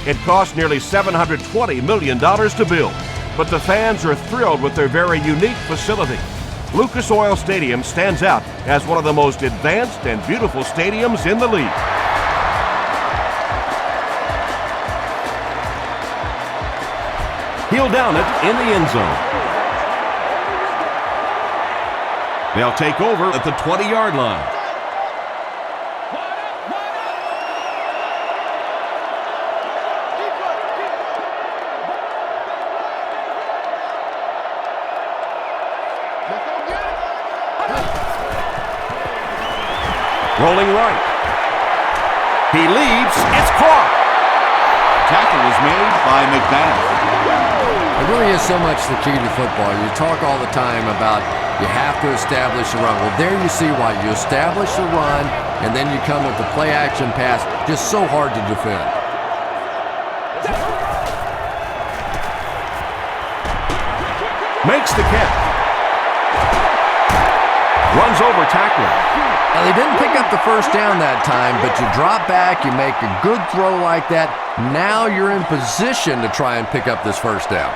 It cost nearly $720 million to build, but the fans are thrilled with their very unique facility. Lucas Oil Stadium stands out as one of the most advanced and beautiful stadiums in the league. He'll down it in the end zone. They'll take over at the 20-yard line. Rolling right. He leaps. It's caught. Tackle is made by McManus. It really is so much the key to football. You talk all the time about you have to establish the run. Well, there you see why. You establish the run, and then you come with the play-action pass. Just so hard to defend. Makes the catch. Runs over tackler. Now, they didn't pick up the first down that time, but you drop back, you make a good throw like that. Now you're in position to try and pick up this first down.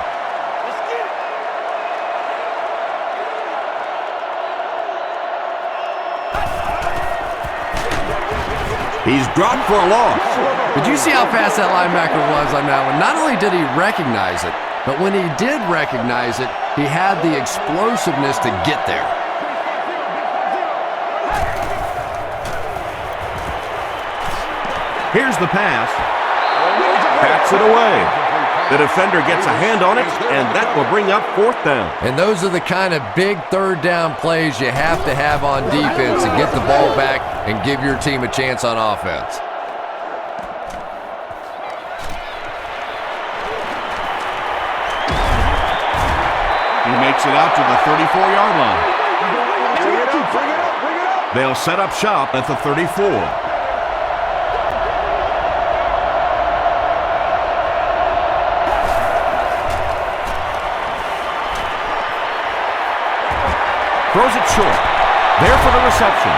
He's dropped for a loss. Did you see how fast that linebacker was on that one? Not only did he recognize it, but when he did recognize it, he had the explosiveness to get there. Here's the pass. Bats it away. The defender gets a hand on it, and that will bring up fourth down. And those are the kind of big third down plays you have to have on defense to get the ball back and give your team a chance on offense. He makes it out to the 34-yard line. They'll set up shop at the 34. Throws it short. There for the reception.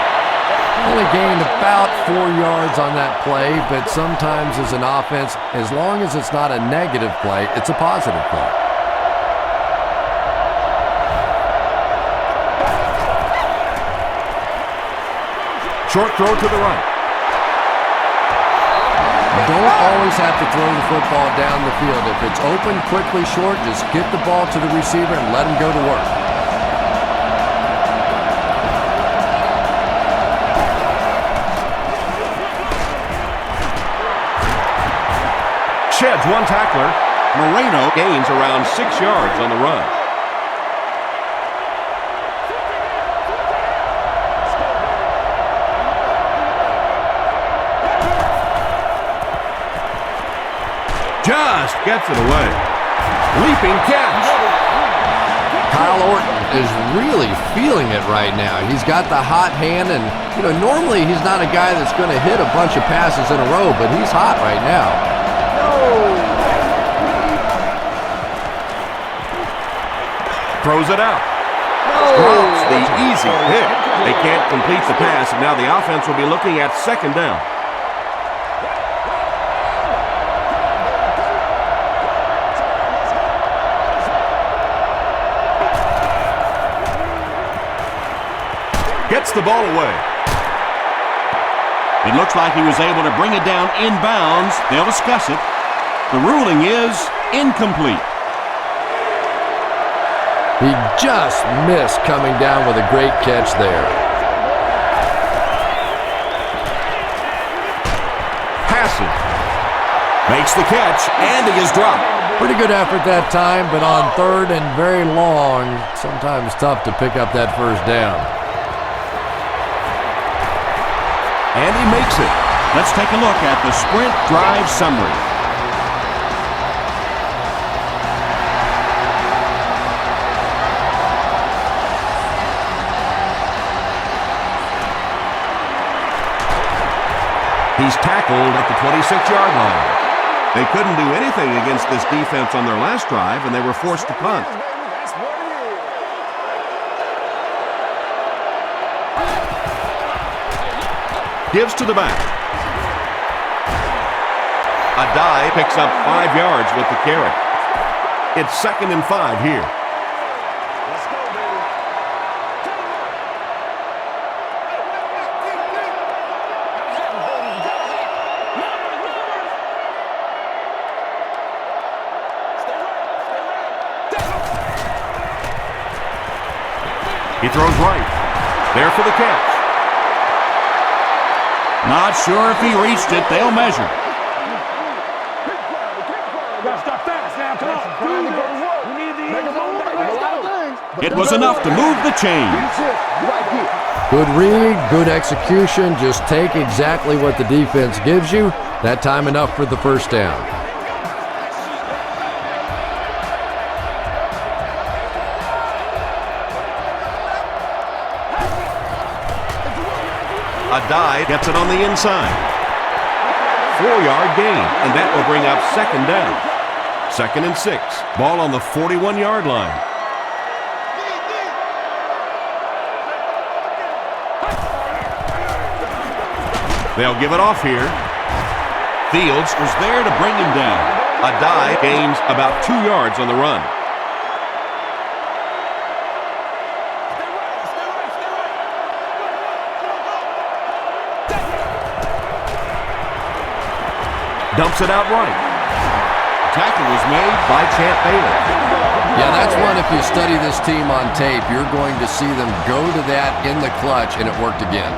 Only gained about 4 yards on that play, but sometimes as an offense, as long as it's not a negative play, it's a positive play. Short throw to the right. Don't always have to throw the football down the field. If it's open, quickly short, just get the ball to the receiver and let him go to work. Sheds one tackler. Moreno gains around 6 yards on the run. Just gets it away. Leaping catch. Kyle Orton is really feeling it right now. He's got the hot hand, and normally he's not a guy that's going to hit a bunch of passes in a row, but he's hot right now. Throws it out. Drops the easy hit. They can't complete the pass, and now the offense will be looking at second down. Gets the ball away. It looks like he was able to bring it down inbounds. They'll discuss it. The ruling is incomplete. He just missed coming down with a great catch there. Passes. Makes the catch, and he is dropped. Pretty good effort that time, but on third and very long, sometimes tough to pick up that first down. And he makes it. Let's take a look at the sprint drive summary. He's tackled at the 26-yard line. They couldn't do anything against this defense on their last drive, and they were forced to punt. Gives to the back. A dive picks up 5 yards with the carry. It's 2nd and 5 here. He throws right. There for the catch. Not sure if he reached it. They'll measure. It was enough to move the chains. Good read, good execution. Just take exactly what the defense gives you. That time enough for the first down. A dive gets it on the inside. 4-yard gain, and that will bring up 2nd down. 2nd and 6. Ball on the 41-yard line. They'll give it off here. Fields was there to bring him down. A dive gains about 2 yards on the run. Dumps it out right. Tackle was made by Champ Bailey. Yeah, that's one, if you study this team on tape, you're going to see them go to that in the clutch, and it worked again.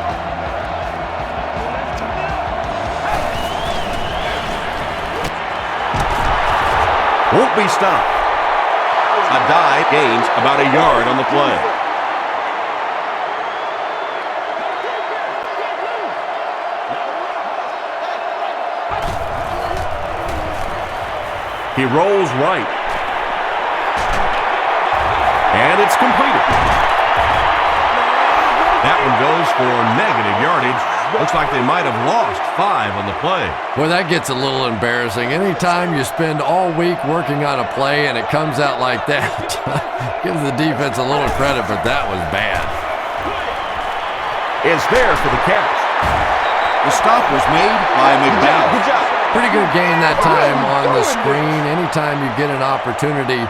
Won't be stopped. A dive gains about a yard on the play. He rolls right. And it's completed. That one goes for negative yardage. Looks like they might have lost 5 on the play. Well, that gets a little embarrassing. Anytime you spend all week working on a play and it comes out like that, gives the defense a little credit, but that was bad. It's there for the catch. The stop was made by McDowell. Good job. Pretty good gain that time on the screen. Anytime you get an opportunity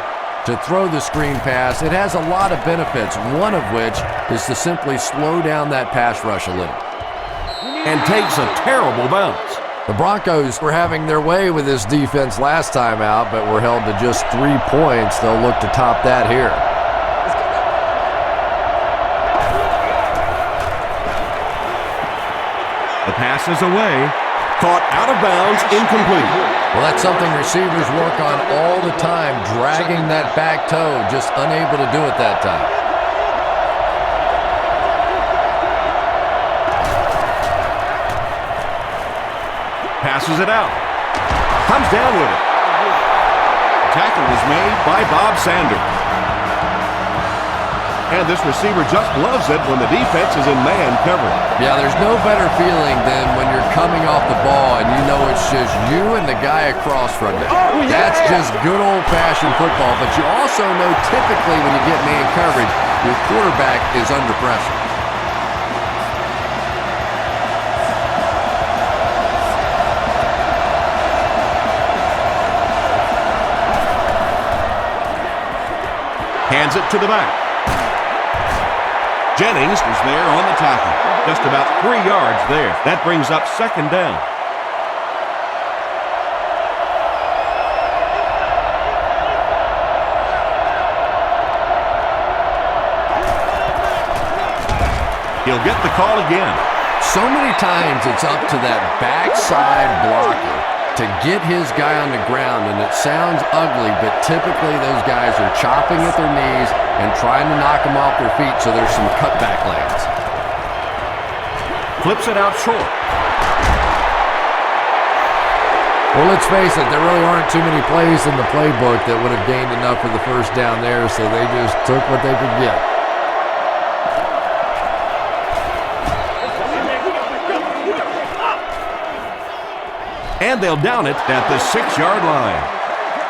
to throw the screen pass, it has a lot of benefits, one of which is to simply slow down that pass rush a little. And takes a terrible bounce. The Broncos were having their way with this defense last time out, but were held to just 3 points. They'll look to top that here. The pass is away. Caught out of bounds, incomplete. Well, that's something receivers work on all the time, dragging that back toe, just unable to do it that time. Passes it out. Comes down with it. The tackle was made by Bob Sanders. And this receiver just loves it when the defense is in man coverage. Yeah, there's no better feeling than when you're coming off the ball and you know it's just you and the guy across from you. That's just good old-fashioned football, but you also know typically when you get man coverage, your quarterback is under pressure. Hands it to the back. Jennings was there on the tackle. Just about 3 yards there. That brings up 2nd down. He'll get the call again. So many times it's up to that backside blocker to get his guy on the ground, and it sounds ugly, but typically those guys are chopping at their knees and trying to knock them off their feet, so there's some cutback lanes. Flips it out short. Well, let's face it, there really aren't too many plays in the playbook that would have gained enough for the first down there, so they just took what they could get. And they'll down it at the 6-yard line.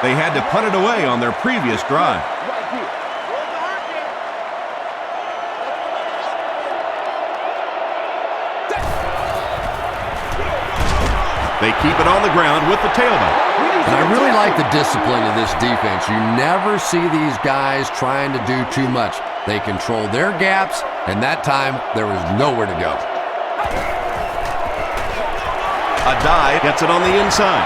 They had to punt it away on their previous drive. They keep it on the ground with the tailback. And I really like the discipline of this defense. You never see these guys trying to do too much. They control their gaps, and that time there was nowhere to go. A dive gets it on the inside.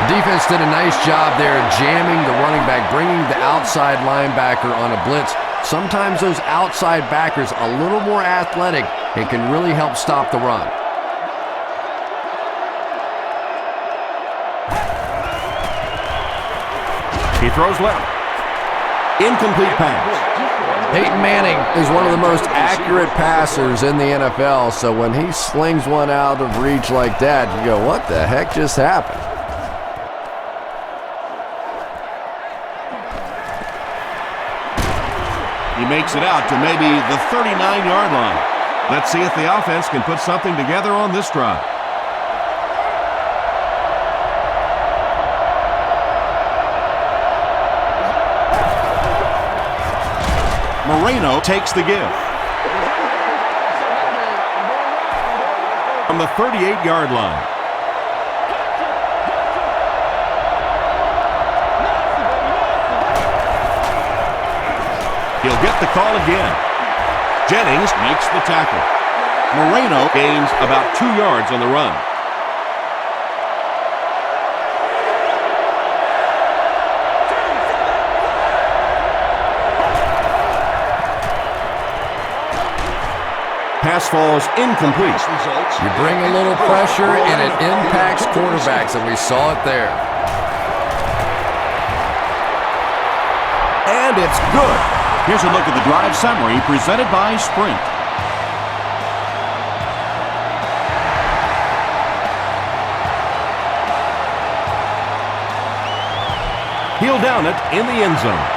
The defense did a nice job there jamming the running back, bringing the outside linebacker on a blitz. Sometimes those outside backers a little more athletic and can really help stop the run. He throws left. Incomplete pass. Peyton Manning is one of the most accurate passers in the NFL, so when he slings one out of reach like that, you go, what the heck just happened? He makes it out to maybe the 39-yard line. Let's see if the offense can put something together on this drive. Moreno takes the give. From the 38-yard line. He'll get the call again. Jennings makes the tackle. Moreno gains about 2 yards on the run. Pass falls incomplete. You bring a little pressure and it impacts quarterbacks, and we saw it there. And it's good. Here's a look at the drive summary presented by Sprint. He'll down it in the end zone.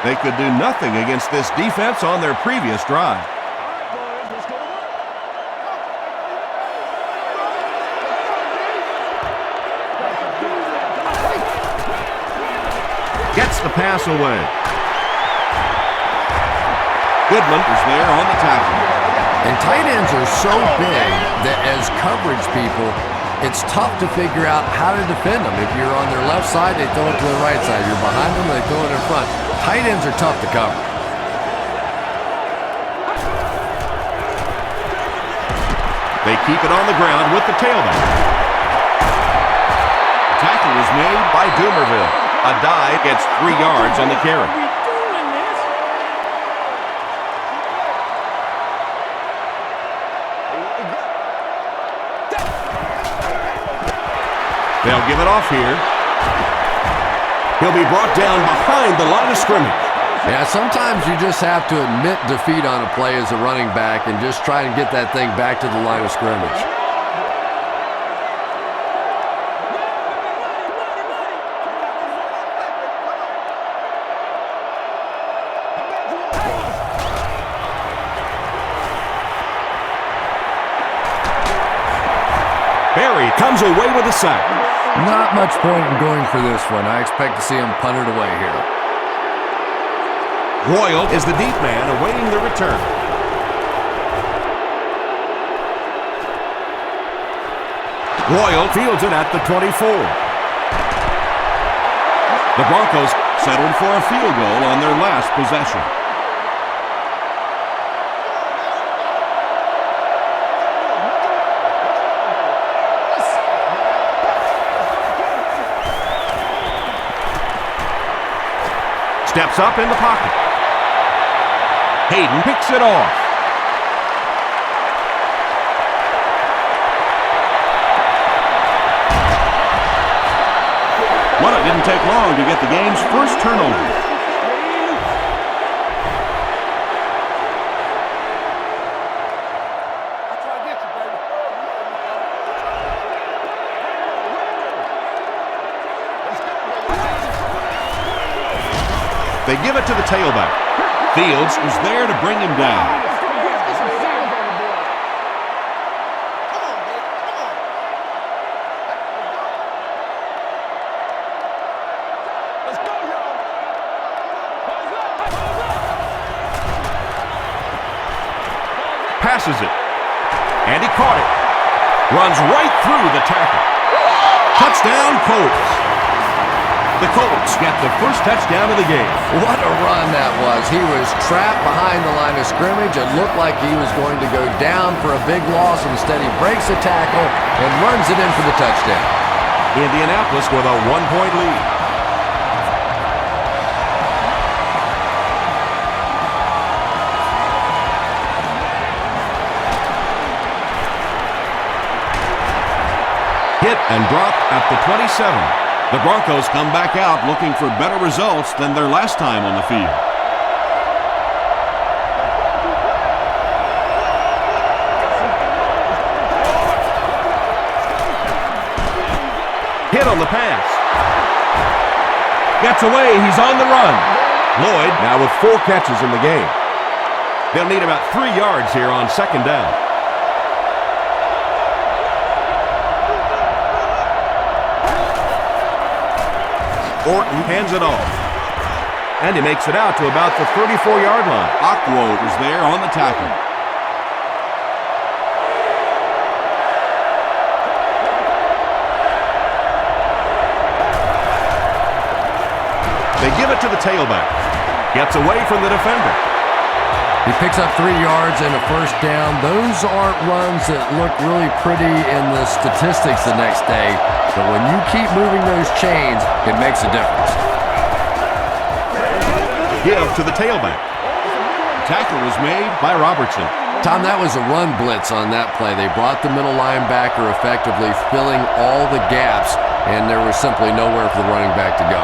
They could do nothing against this defense on their previous drive. Gets the pass away. Goodman is there on the tackle. And tight ends are so big that as coverage people, it's tough to figure out how to defend them. If you're on their left side, they throw it to the right side. You're behind them, they throw it in front. Tight ends are tough to cover. They keep it on the ground with the tailback. Tackle is made by Doomerville. A dive gets 3 yards on the carry. They'll give it off here. He'll be brought down behind the line of scrimmage. Yeah, sometimes you just have to admit defeat on a play as a running back and just try and get that thing back to the line of scrimmage. Barry comes away with a sack. Not much point in going for this one. I expect to see him punt it away here. Royal is the deep man awaiting the return. Royal fields it at the 24. The Broncos settled for a field goal on their last possession. Steps up in the pocket. Hayden picks it off. Well, it didn't take long to get the game's first turnover. They give it to the tailback. Fields is there to bring him down. Passes it. And he caught it. Runs right through the tackle. Touchdown, Colts. The Colts get the first touchdown of the game. What a run that was. He was trapped behind the line of scrimmage. It looked like he was going to go down for a big loss. Instead, he breaks the tackle and runs it in for the touchdown. Indianapolis with a 1-point lead. Hit and dropped at the 27. The Broncos come back out looking for better results than their last time on the field. Hit on the pass. Gets away. He's on the run. Lloyd now with 4 catches in the game. They'll need about 3 yards here on second down. Orton hands it off. And he makes it out to about the 34-yard line. Aquo is there on the tackle. They give it to the tailback. Gets away from the defender. He picks up 3 yards and a first down. Those aren't runs that look really pretty in the statistics the next day. But when you keep moving those chains, it makes a difference. Give to the tailback. Tackle was made by Robertson. Tom, that was a run blitz on that play. They brought the middle linebacker effectively filling all the gaps, and there was simply nowhere for the running back to go.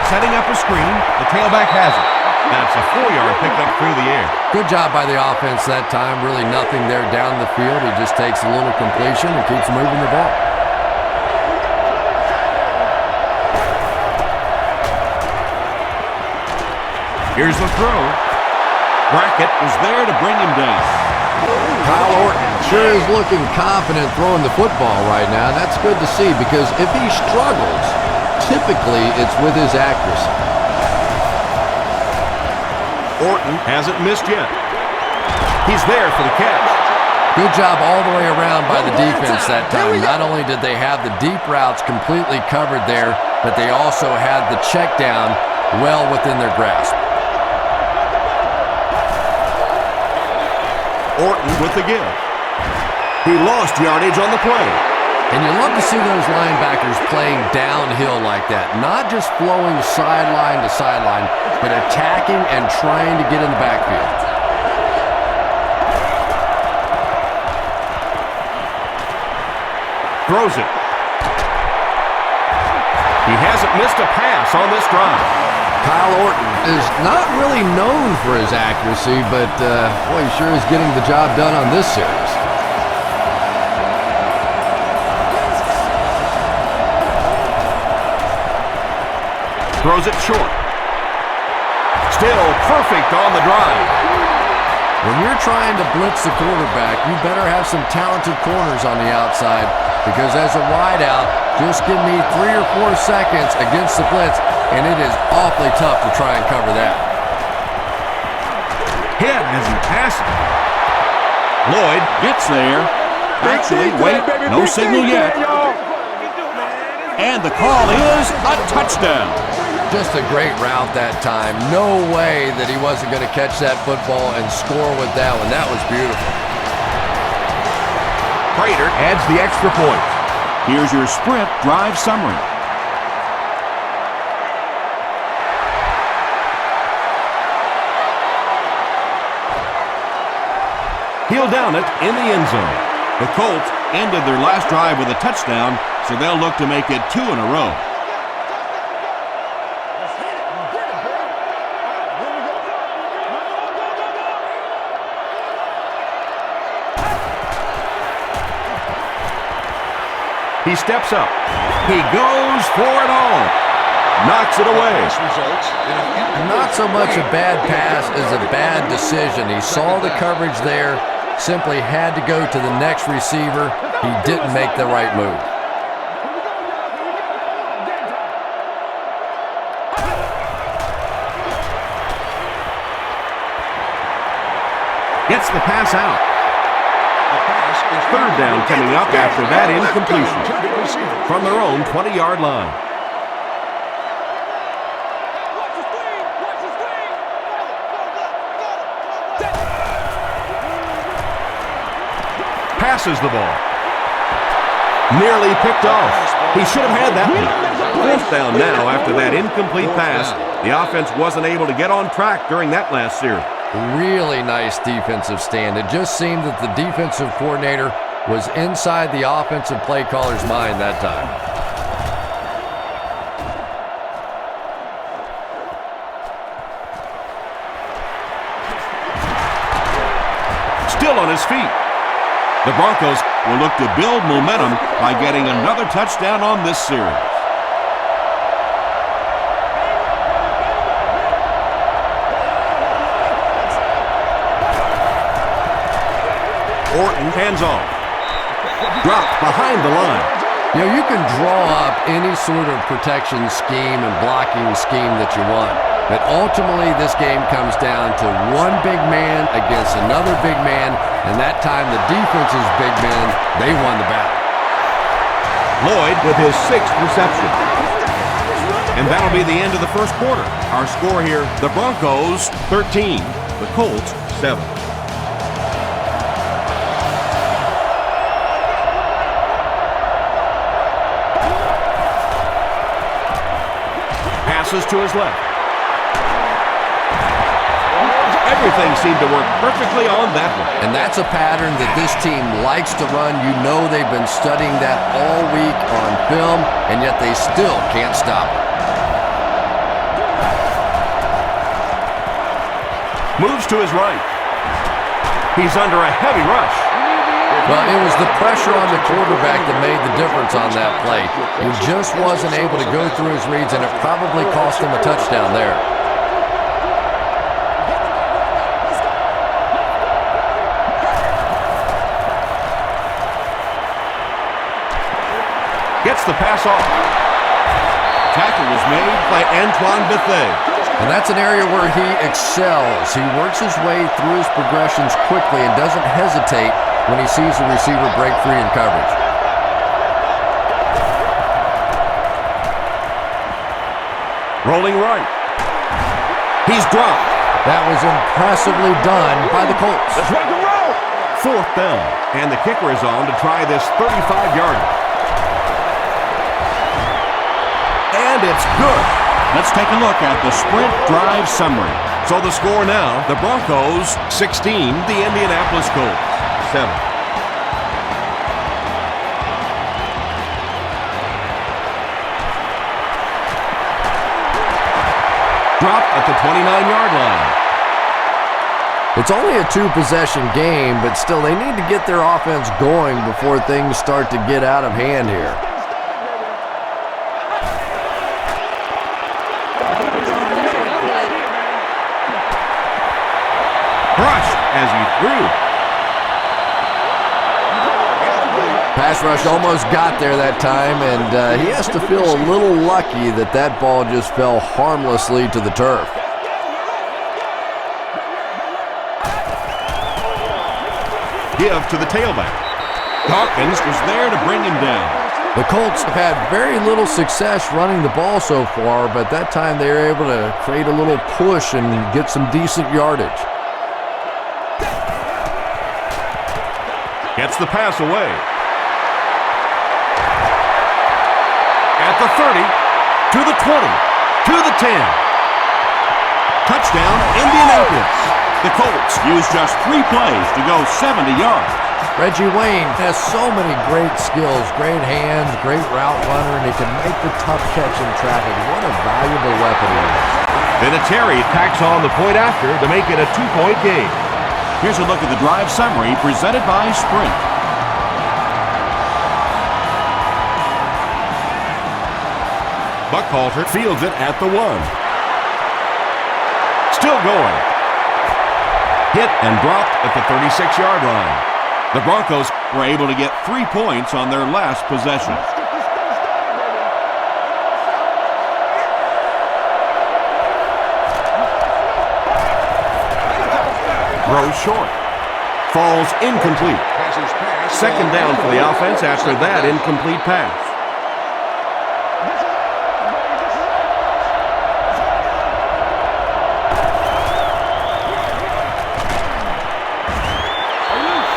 Setting up a screen, the tailback has it. That's a 4-yard pickup through the air. Good job by the offense that time. Really nothing there down the field. He just takes a little completion and keeps moving the ball. Here's the throw. Brackett is there to bring him down. Kyle Orton sure is looking confident throwing the football right now. That's good to see because if he struggles, typically it's with his accuracy. Orton hasn't missed yet. He's there for the catch. Good job all the way around by the defense that time. Not only did they have the deep routes completely covered there, but they also had the check down well within their grasp. Orton with the give. He lost yardage on the play. And you love to see those linebackers playing downhill like that. Not just flowing sideline to sideline, but attacking and trying to get in the backfield. Throws it. He hasn't missed a pass on this drive. Kyle Orton is not really known for his accuracy, but boy, he sure is getting the job done on this series. Throws it short. Still perfect on the drive. When you're trying to blitz the quarterback, you better have some talented corners on the outside because as a wideout, just give me 3 or 4 seconds against the blitz, and it is awfully tough to try and cover that. Hit as he passes. Lloyd gets there. Actually, wait, no signal yet. And the call is a touchdown. Just a great route that time. No way that he wasn't going to catch that football and score with that one. That was beautiful. Prater adds the extra point. Here's your sprint drive summary. He'll down it in the end zone. The Colts ended their last drive with a touchdown, so they'll look to make it 2 in a row. He steps up. He goes for it all. Knocks it away. Not so much a bad pass as a bad decision. He saw the coverage there, simply had to go to the next receiver. He didn't make the right move. Gets the pass out. Third down coming up after that incompletion. From their own 20-yard line. Passes the ball. Nearly picked off. He should have had that one. Fourth down now after that incomplete pass. The offense wasn't able to get on track during that last series. Really nice defensive stand. It just seemed that the defensive coordinator was inside the offensive play caller's mind that time. Still on his feet. The Broncos will look to build momentum by getting another touchdown on this series. Orton hands off. Dropped behind the line. You know, you can draw up any sort of protection scheme and blocking scheme that you want. But ultimately, this game comes down to one big man against another big man. And that time, the defense's big men, they won the battle. Lloyd with his 6th reception. And that'll be the end of the first quarter. Our score here, the Broncos 13, the Colts 7. Passes to his left. Everything seemed to work perfectly on that one. And that's a pattern that this team likes to run. You know they've been studying that all week on film, and yet they still can't stop it. Moves to his right. He's under a heavy rush. Well, it was the pressure on the quarterback that made the difference on that play. He just wasn't able to go through his reads, and it probably cost him a touchdown there. Gets the pass off. Tackle was made by Antoine Bethea. And that's an area where he excels. He works his way through his progressions quickly and doesn't hesitate when he sees the receiver break free in coverage. Rolling right. He's dropped. That was impressively done by the Colts. Let's rock and roll. Fourth down. And the kicker is on to try this 35-yarder. And it's good. Let's take a look at the sprint drive summary. So the score now, the Broncos 16, the Indianapolis Colts 7. Drop at the 29-yard line. It's only a 2-possession game, but still they need to get their offense going before things start to get out of hand here. Crushed as he threw. Pass rush almost got there that time, and he has to feel a little lucky that that ball just fell harmlessly to the turf. Give to the tailback. Dawkins was there to bring him down. The Colts have had very little success running the ball so far, but that time they were able to create a little push and get some decent yardage. Gets the pass away. At the 30, to the 20, to the 10. Touchdown, Indianapolis. The Colts use just 3 plays to go 70 yards. Reggie Wayne has so many great skills, great hands, great route runner, and he can make the tough catch in traffic. What a valuable weapon he is. Vinatieri tacks on the point after to make it a 2-point game. Here's a look at the drive summary presented by Sprint. Buckhalter fields it at the 1. Still going. Hit and dropped at the 36-yard line. The Broncos were able to get 3 points on their last possession. Throws short. falls incomplete. Second down for the offense after that incomplete pass.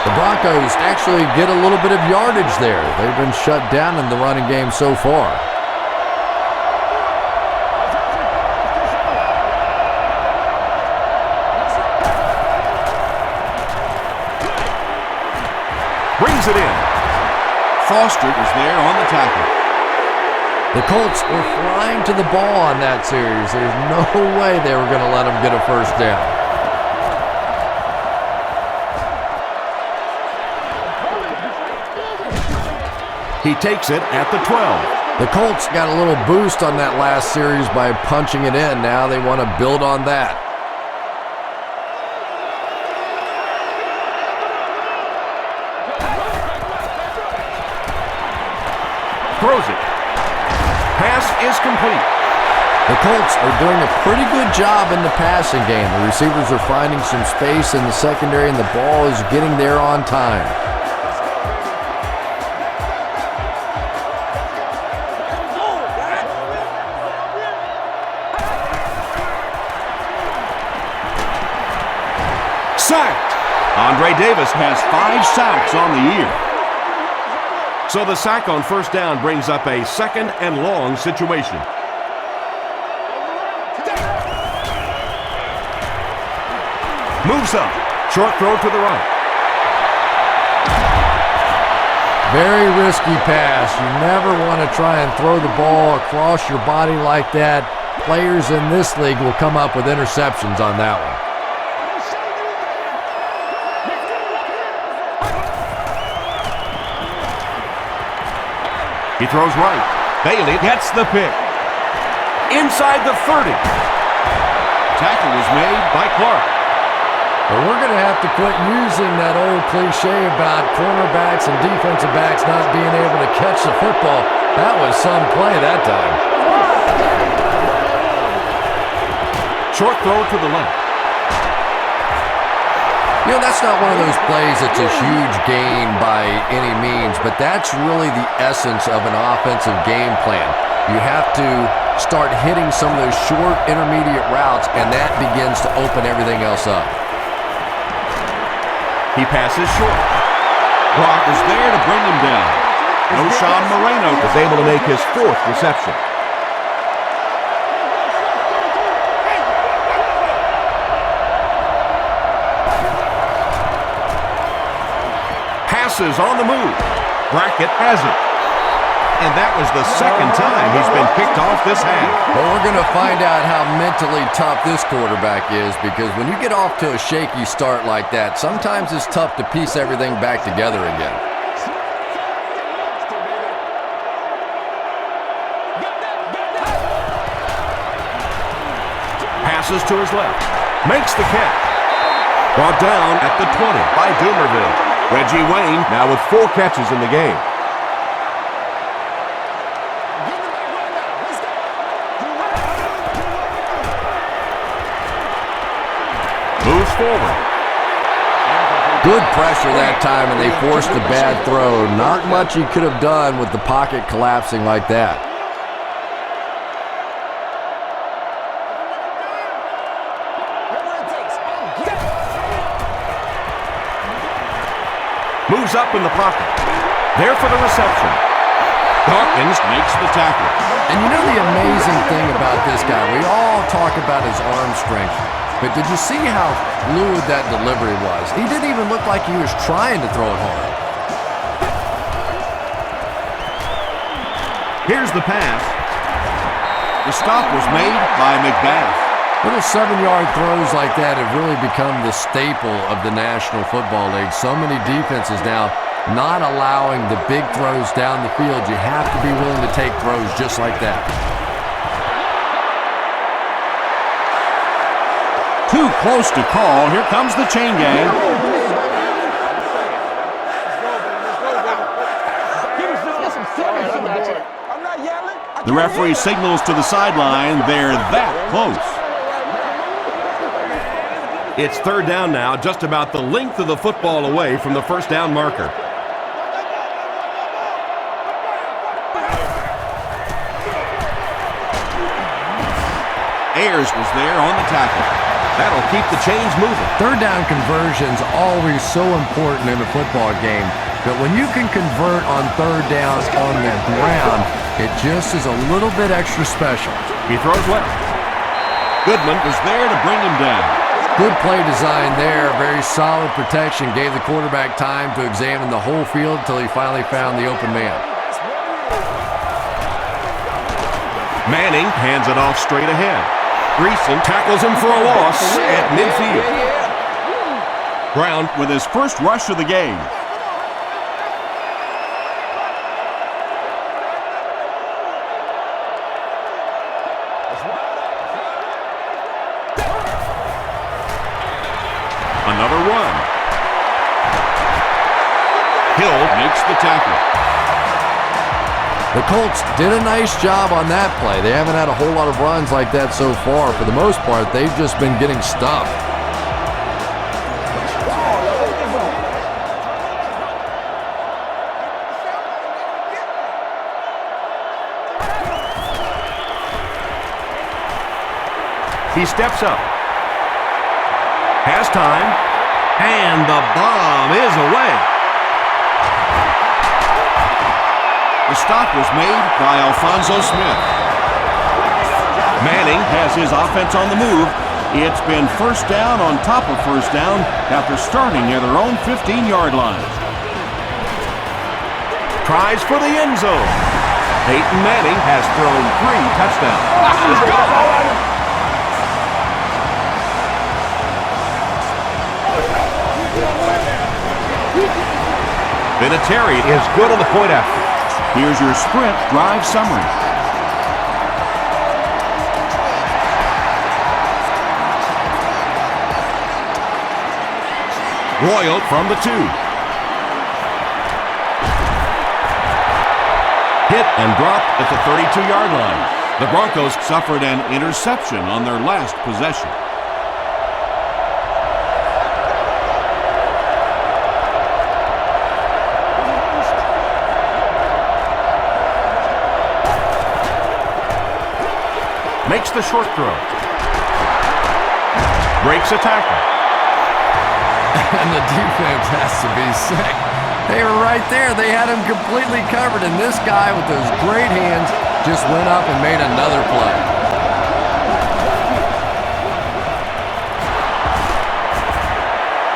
The Broncos actually get a little bit of yardage there. They've been shut down in the running game so far. Brings it in. Foster is there on the tackle. The Colts were flying to the ball on that series. There's no way they were going to let them get a first down. He takes it at the 12. The Colts got a little boost on that last series by punching it in. Now they want to build on that. Throws it. Pass is complete. The Colts are doing a pretty good job in the passing game. The receivers are finding some space in the secondary, and the ball is getting there on time. Sacked. Andre Davis has 5 sacks on the year. So the sack on first down brings up a second and long situation. Moves up. Short throw to the right. Very risky pass. You never want to try and throw the ball across your body like that. Players in this league will come up with interceptions on that one. He throws right. Bailey gets the pick. Inside the 30. Tackle was made by Clark. But we're going to have to quit using that old cliche about cornerbacks and defensive backs not being able to catch the football. That was some play that time. Short throw to the left. You know, that's not one of those plays that's a huge gain by any means, but that's really the essence of an offensive game plan. You have to start hitting some of those short, intermediate routes, and that begins to open everything else up. He passes short. Brock is there to bring him down. O'Shawn Moreno is able to make his 4th reception. Passes on the move. Brackett has it. And that was the second time he's been picked off this half. Well, we're going to find out how mentally tough this quarterback is, because when you get off to a shaky start like that, sometimes it's tough to piece everything back together again. Passes to his left. Makes the catch. Brought down at the 20 by Doomerville. Reggie Wayne now with 4 catches in the game. Moves forward. Good pressure that time, and they forced a bad throw. Not much he could have done with the pocket collapsing like that. Moves up in the pocket. There for the reception. Dawkins makes the tackle. And you know the amazing thing about this guy, we all talk about his arm strength, but did you see how fluid that delivery was? He didn't even look like he was trying to throw it hard. Here's the pass. The stop was made by McBath. Little 7-yard throws like that have really become the staple of the National Football League. So many defenses now not allowing the big throws down the field. You have to be willing to take throws just like that. Too close to call. Here comes the chain gang. The referee signals to the sideline. They're that close. It's third down now, just about the length of the football away from the first down marker. Ayers was there on the tackle. That'll keep the chains moving. Third down conversion's always so important in a football game, but when you can convert on third down on the ground, it just is a little bit extra special. He throws left. Goodman was there to bring him down. Good play design there. Very solid protection. Gave the quarterback time to examine the whole field until he finally found the open man. Manning hands it off straight ahead. Greason tackles him for a loss at midfield. Brown with his first rush of the game. Another run. Hill makes the tackle. The Colts did a nice job on that play. They haven't had a whole lot of runs like that so far. For the most part, they've just been getting stuffed. He steps up. Has time. And the bomb is away. The stop was made by Alfonso Smith. Manning has his offense on the move. It's been first down on top of first down after starting near their own 15-yard line. Tries for the end zone. Peyton Manning has thrown 3 touchdowns. Let's go! Vinatieri is good on the point after. Here's your sprint drive summary. Royal from the 2. Hit and dropped at the 32-yard line. The Broncos suffered an interception on their last possession. Makes the short throw. Breaks a tackle. And the defense has to be sick. They were right there. They had him completely covered, and this guy with those great hands just went up and made another play.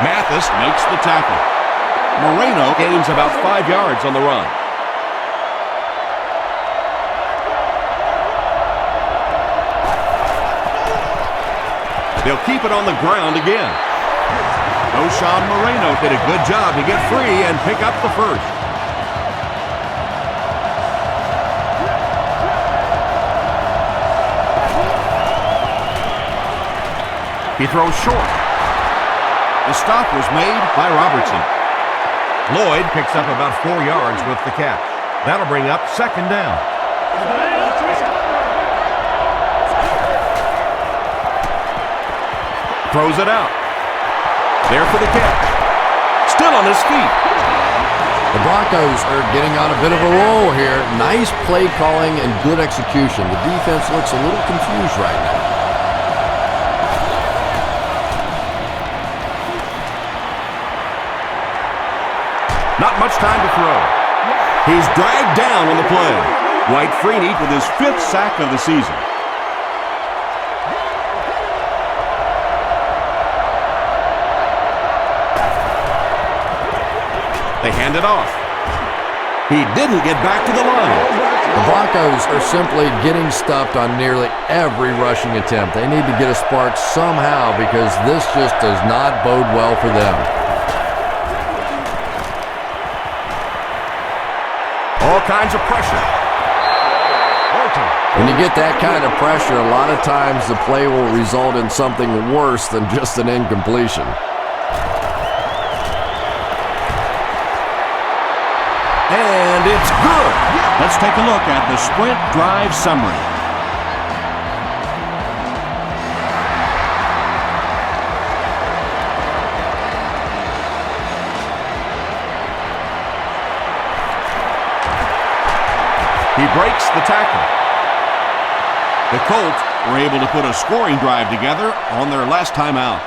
Mathis makes the tackle. Moreno gains about 5 yards on the run. They'll keep it on the ground again. O'Shawn Moreno did a good job to get free and pick up the first. He throws short. The stop was made by Robertson. Lloyd picks up about 4 yards with the catch. That'll bring up second down. Throws it out. There for the catch. Still on his feet. The Broncos are getting on a bit of a roll here. Nice play calling and good execution. The defense looks a little confused right now. Not much time to throw. He's dragged down on the play. White Freeney with his 5th sack of the season. They hand it off. He didn't get back to the line. The Broncos are simply getting stuffed on nearly every rushing attempt. They need to get a spark somehow because this just does not bode well for them. All kinds of pressure. When you get that kind of pressure, a lot of times the play will result in something worse than just an incompletion. And it's good. Let's take a look at the sprint drive summary. He breaks the tackle. The Colts were able to put a scoring drive together on their last time out.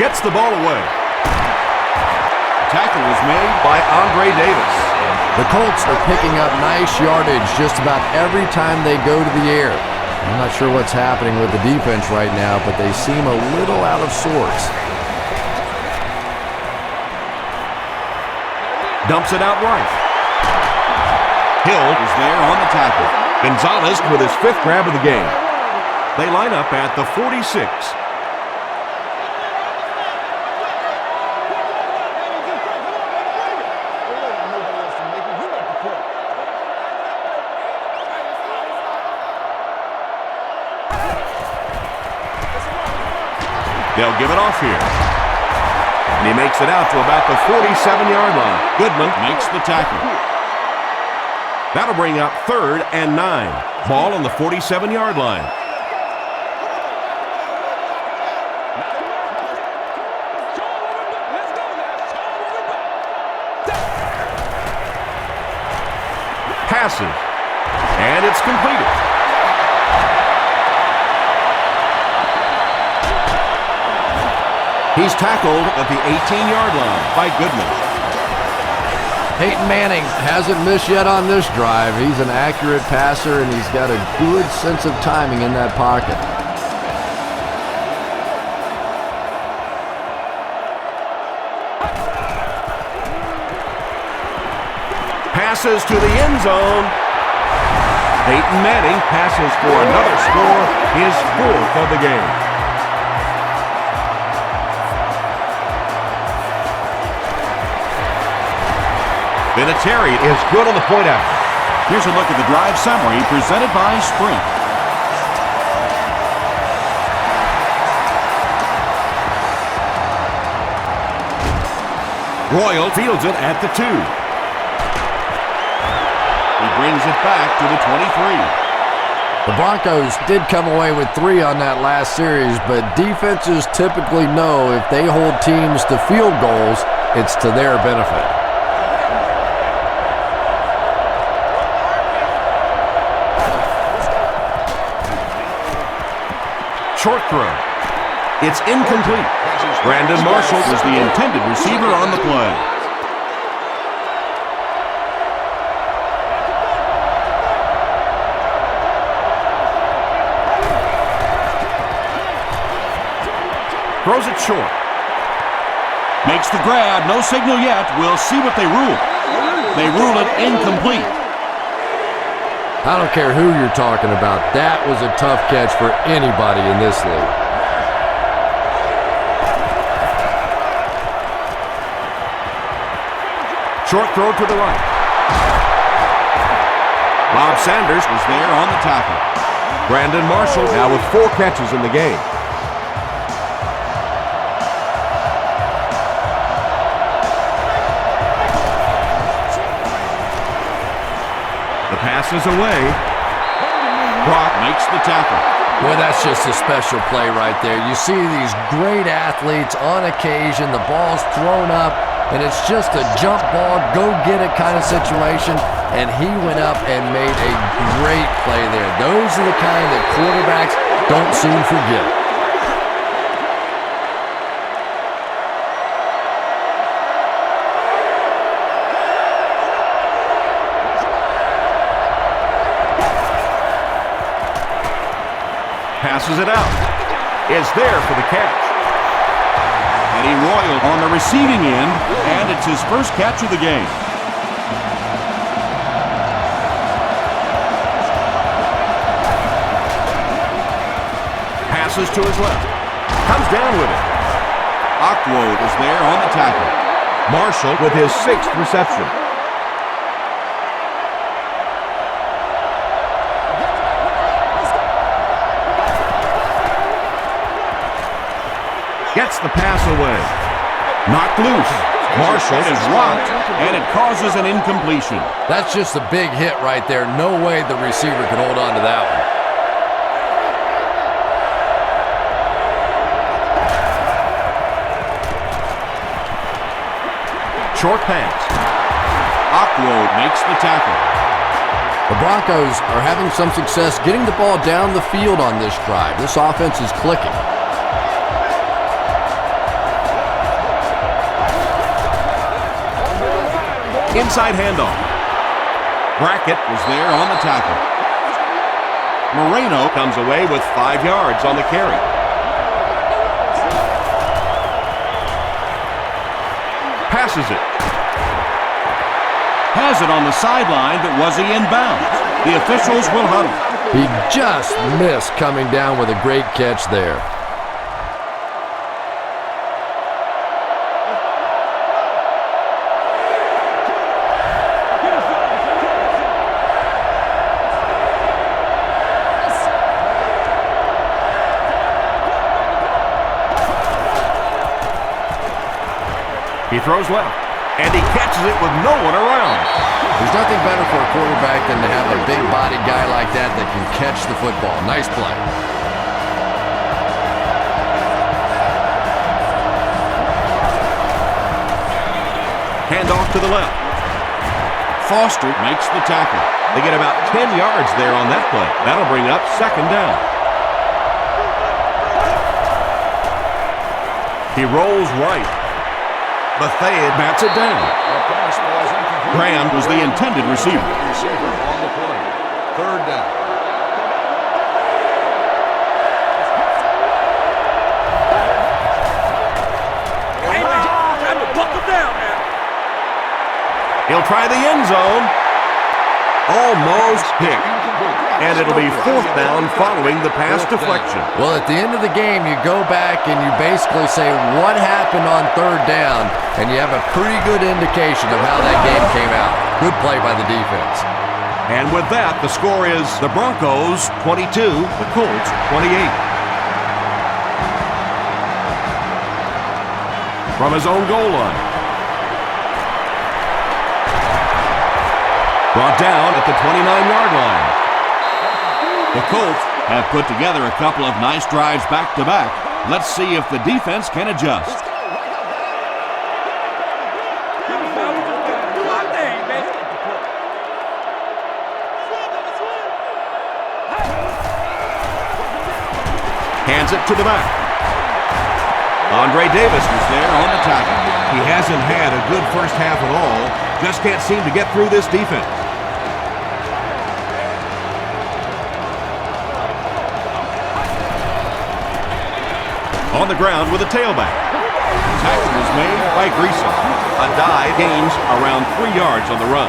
Gets the ball away. Tackle was made by R.B.I. The Colts are picking up nice yardage just about every time they go to the air. I'm not sure what's happening with the defense right now, but they seem a little out of sorts. Dumps it out right. Hill is there on the tackle. Gonzalez with his 5th grab of the game. They line up at the 46. They'll give it off here. And he makes it out to about the 47-yard line. Goodman makes the tackle. That'll bring up 3rd and 9. Ball on the 47-yard line. Passes. And it's completed. He's tackled at the 18-yard line by Goodman. Peyton Manning hasn't missed yet on this drive. He's an accurate passer, and he's got a good sense of timing in that pocket. Passes to the end zone. Peyton Manning passes for another score, his 4th of the game. Vinatieri is good on the point out. Here's a look at the drive summary presented by Sprint. Royal fields it at the 2. He brings it back to the 23. The Broncos did come away with 3 on that last series, but defenses typically know if they hold teams to field goals, it's to their benefit. Short throw. It's incomplete. Brandon Marshall was the intended receiver on the play. Throws it short. Makes the grab. No signal yet. We'll see what they rule. They rule it incomplete. I don't care who you're talking about. That was a tough catch for anybody in this league. Short throw to the right. Bob Sanders was there on the tackle. Brandon Marshall now with 4 catches in the game. Passes away. Brock makes the tackle. Boy, that's just a special play right there. You see these great athletes on occasion, the ball's thrown up, and it's just a jump ball, go get it kind of situation, and he went up and made a great play there. Those are the kind that quarterbacks don't soon forget. Passes it out. Is there for the catch. Eddie Royal on the receiving end, and it's his first catch of the game. Passes to his left. Comes down with it. Ockwode is there on the tackle. Marshall with his 6th reception. Gets the pass away. Knocked loose. Marshall is rocked, and it causes an incompletion. That's just a big hit right there. No way the receiver could hold on to that one. short pass. Aquo makes the tackle. The Broncos are having some success getting the ball down the field on this drive. This offense is clicking. Inside handoff. Brackett was there on the tackle. Moreno comes away with 5 yards on the carry. Passes it. Has it on the sideline, but was he in bounds? The officials will huddle. He just missed coming down with a great catch there. He throws left, and he catches it with no one around. There's nothing better for a quarterback than to have a big-bodied guy like that that can catch the football. Nice play. Handoff to the left. Foster makes the tackle. They get about 10 yards there on that play. That'll bring up second down. He rolls right. Bethea bats it down. Graham was the intended receiver. On the play. Third down. Hey, man, time to buckle down now. He'll try the end zone. Almost picked. And it'll be fourth down following the pass deflection. Well, at the end of the game, you go back and you basically say what happened on third down, and you have a pretty good indication of how that game came out. Good play by the defense. And with that, the score is the Broncos 22, the Colts 28. From his own goal line. Brought down at the 29-yard line. The Colts have put together a couple of nice drives back-to-back. Let's see if the defense can adjust. Hands it to the back. Andre Davis was there on the tackle. He hasn't had a good first half at all. Just can't seem to get through this defense. On the ground with a tailback. Tackle was made by Greason. A dive gains around 3 yards on the run.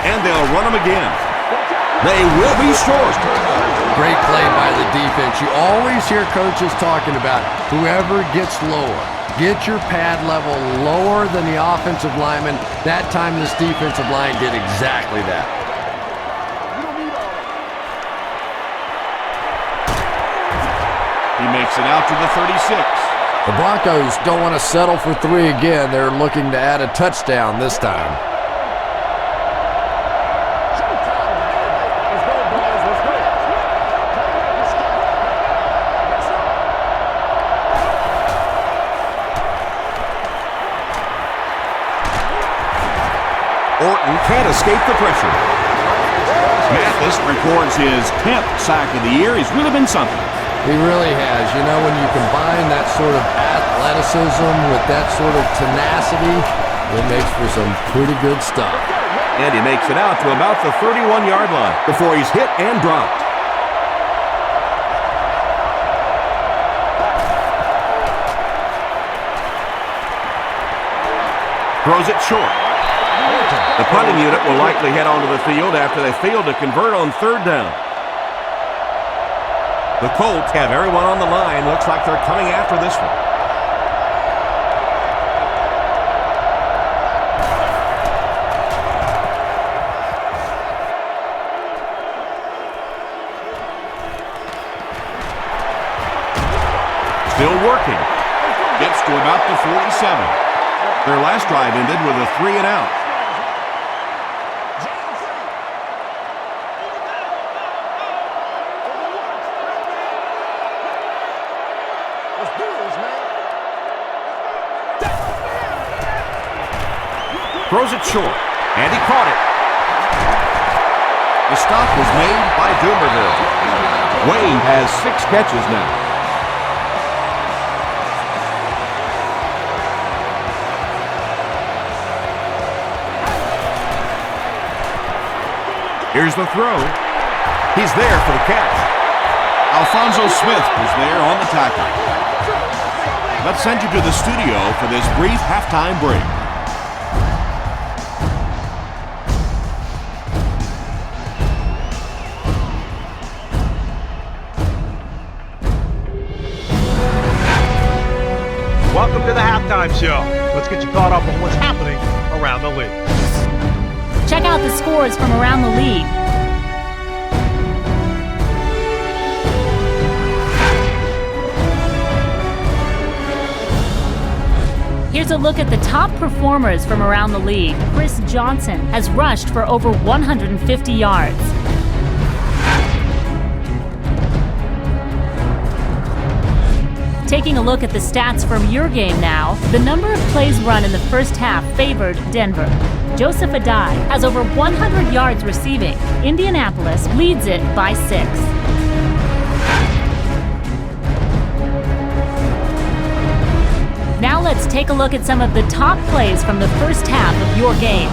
And they'll run them again. They will be short. Great play by the defense. You always hear coaches talking about whoever gets lower. Get your pad level lower than the offensive lineman. That time this defensive line did exactly that. He makes it out to the 36. The Broncos don't want to settle for 3 again. They're looking to add a touchdown this time. Orton can't escape the pressure. Mathis records his 10th sack of the year. He's really been something. He really has. You know, when you combine that sort of athleticism with that sort of tenacity, it makes for some pretty good stuff. And he makes it out to about the 31-yard line before he's hit and dropped. Throws it short. The punting unit will likely head onto the field after they fail to convert on third down. The Colts have everyone on the line. Looks like they're coming after this one. Still working. Gets to about the 47. Their last drive ended with a 3-and-out. Throws it short, and he caught it. The stop was made by Dumerville. Wayne has 6 catches now. Here's the throw. He's there for the catch. Alfonso Smith was there on the tackle. Let's send you to the studio for this brief halftime break. Welcome to the halftime show. Let's get you caught up on what's happening around the league. Check out the scores from around the league. Here's a look at the top performers from around the league. Chris Johnson has rushed for over 150 yards. Taking a look at the stats from your game now, the number of plays run in the first half favored Denver. Joseph Adai has over 100 yards receiving. Indianapolis leads it by 6. Now let's take a look at some of the top plays from the first half of your game.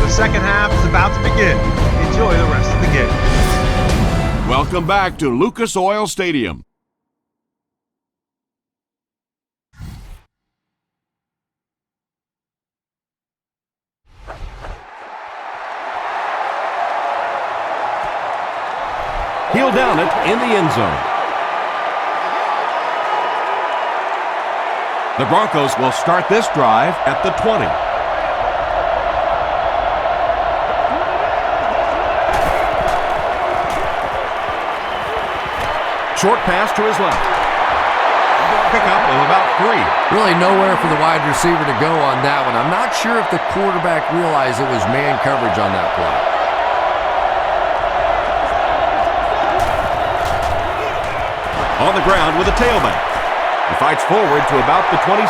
Second half is about to begin. Enjoy the rest of the game. Welcome back to Lucas Oil Stadium. He'll down it in the end zone. The Broncos will start this drive at the 20. Short pass to his left. Pickup of about 3. Really nowhere for the wide receiver to go on that one. I'm not sure if the quarterback realized it was man coverage on that play. On the ground with a tailback. He fights forward to about the 26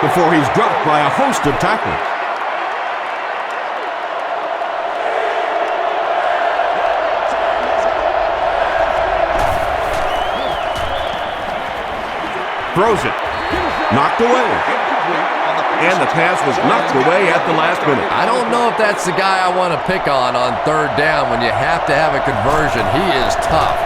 before he's dropped by a host of tacklers. Throws it. Knocked away. And the pass was knocked away at the last minute. I don't know if that's the guy I want to pick on third down when you have to have a conversion. He is tough.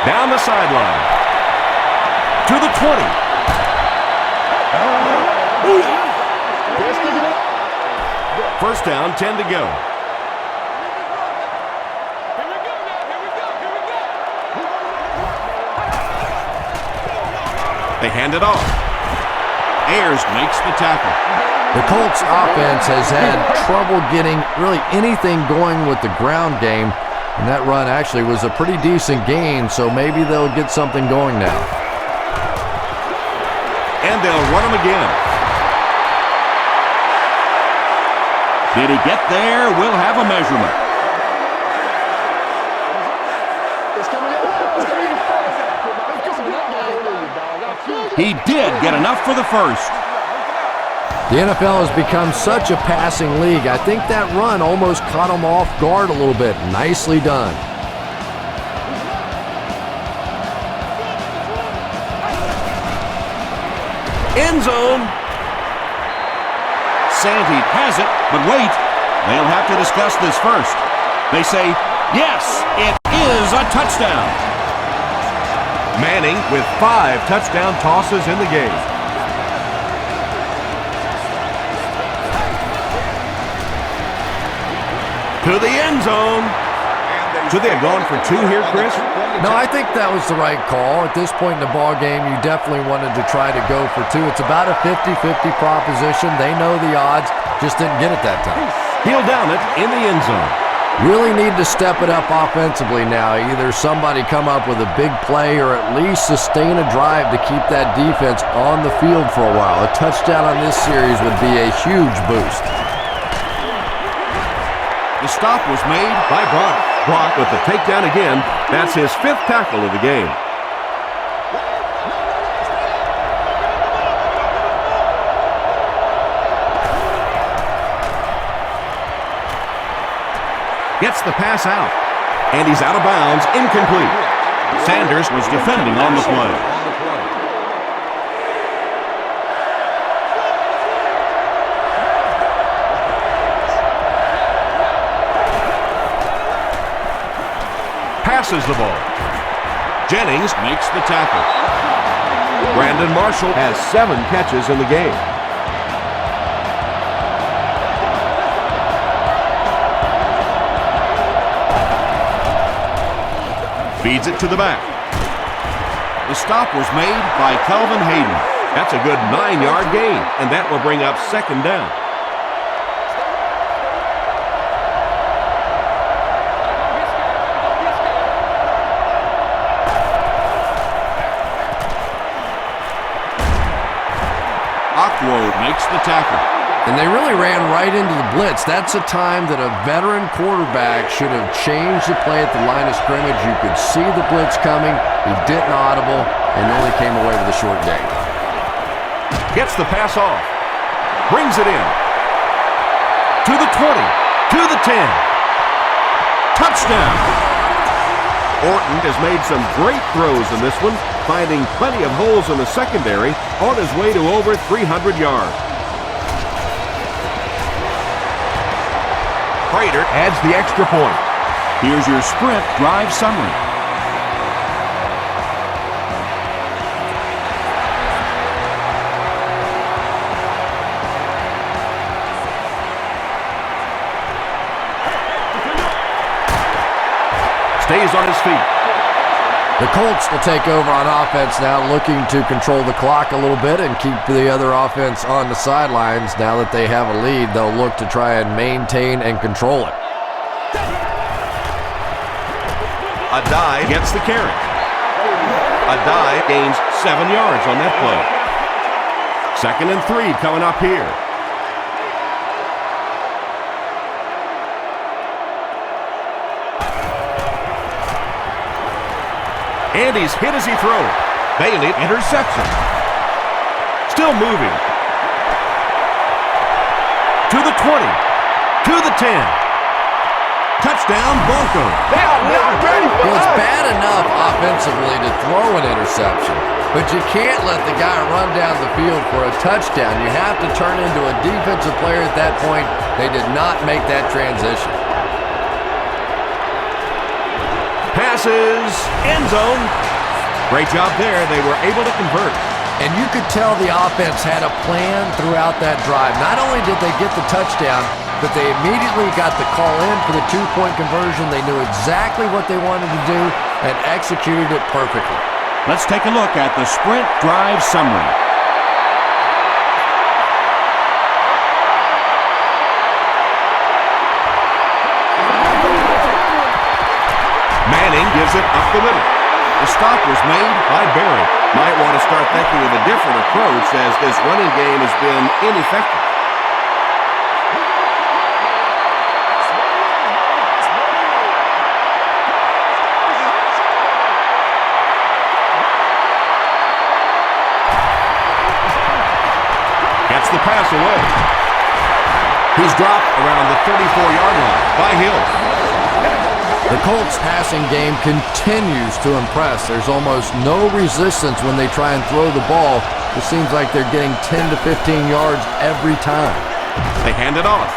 Down the sideline. To the 20. First down, 10 to go. They hand it off. Ayers makes the tackle. The Colts offense has had trouble getting really anything going with the ground game, and that run actually was a pretty decent gain, so maybe they'll get something going now. And they'll run him again. Did he get there? We'll have a measurement. He did get enough for the first. The NFL has become such a passing league. I think that run almost caught him off guard a little bit. Nicely done. End zone. Sandy has it, but wait. They'll have to discuss this first. They say, yes, it is a touchdown. Manning with 5 touchdown tosses in the game. To the end zone. Should they have gone for 2 here, Chris? No, I think that was the right call. At this point in the ball game, you definitely wanted to try to go for 2. It's about a 50-50 proposition. They know the odds, just didn't get it that time. He'll down it in the end zone. Really need to step it up offensively now. Either somebody come up with a big play or at least sustain a drive to keep that defense on the field for a while. A touchdown on this series would be a huge boost. The stop was made by Brock. Brock with the takedown again. That's his 5th tackle of the game. Gets the pass out. And he's out of bounds, incomplete. Sanders was defending on the play. Passes the ball. Jennings makes the tackle. Brandon Marshall has 7 catches in the game. Feeds it to the back. The stop was made by Calvin Hayden. That's a good 9-yard gain, and that will bring up 2nd down. Makes the tackle. And they really ran right into the blitz. That's a time that a veteran quarterback should have changed the play at the line of scrimmage. You could see the blitz coming. He didn't audible and only came away with a short gain. Gets the pass off. Brings it in. To the 20. To the 10. Touchdown! Orton has made some great throws in this one, finding plenty of holes in the secondary on his way to over 300 yards. Prater adds the extra point. Here's your sprint drive summary. Stays on his feet. The Colts will take over on offense now, looking to control the clock a little bit and keep the other offense on the sidelines. Now that they have a lead, they'll look to try and maintain and control it. Adai gets the carry. Adai gains 7 yards on that play. 2nd and 3 coming up here. And he's hit as he throws. Bailey intercepts him. Still moving. To the 20. To the 10. Touchdown, Broncos. Well, it's bad enough offensively to throw an interception, but you can't let the guy run down the field for a touchdown. You have to turn into a defensive player at that point. They did not make that transition. Passes, end zone. Great job there. They were able to convert. And you could tell the offense had a plan throughout that drive. Not only did they get the touchdown, but they immediately got the call in for the 2-point conversion. They knew exactly what they wanted to do and executed it perfectly. Let's take a look at the sprint drive summary. Manning gives it up the middle. The stop was made by Barry. Might want to start thinking of a different approach as this running game has been ineffective. Gets the pass away. He's dropped around the 34-yard line by Hill. The Colts passing game continues to impress. There's almost no resistance when they try and throw the ball. It seems like they're getting 10 to 15 yards every time. They hand it off.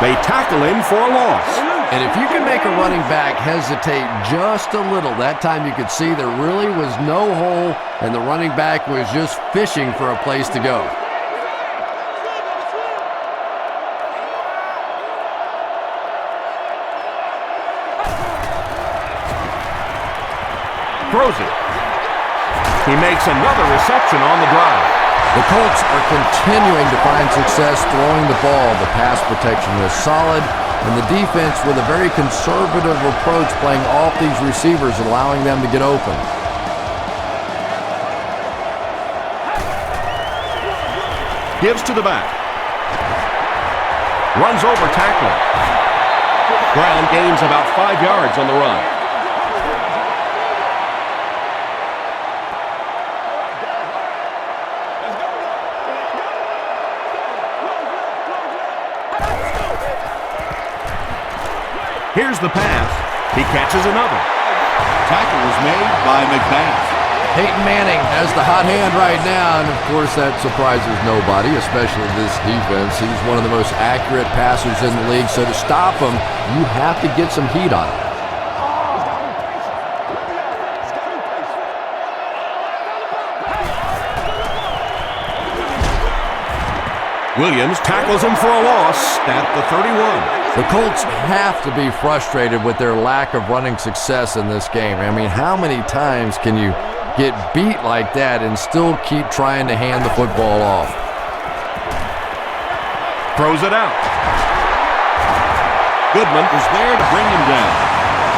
They tackle him for a loss. And if you can make a running back hesitate just a little, that time you could see there really was no hole and the running back was just fishing for a place to go. Throws it. He makes another reception on the drive. The Colts are continuing to find success throwing the ball. The pass protection is solid, and the defense with a very conservative approach playing off these receivers, allowing them to get open. Gives to the back. Runs over tackler. Brown gains about 5 yards on the run. Here's the pass. He catches another. Tackle was made by McBath. Peyton Manning has the hot hand right now, and of course that surprises nobody, especially this defense. He's one of the most accurate passers in the league, so to stop him, you have to get some heat on him. Williams tackles him for a loss at the 31. The Colts have to be frustrated with their lack of running success in this game. I mean, how many times can you get beat like that and still keep trying to hand the football off? Throws it out. Goodman was there to bring him down.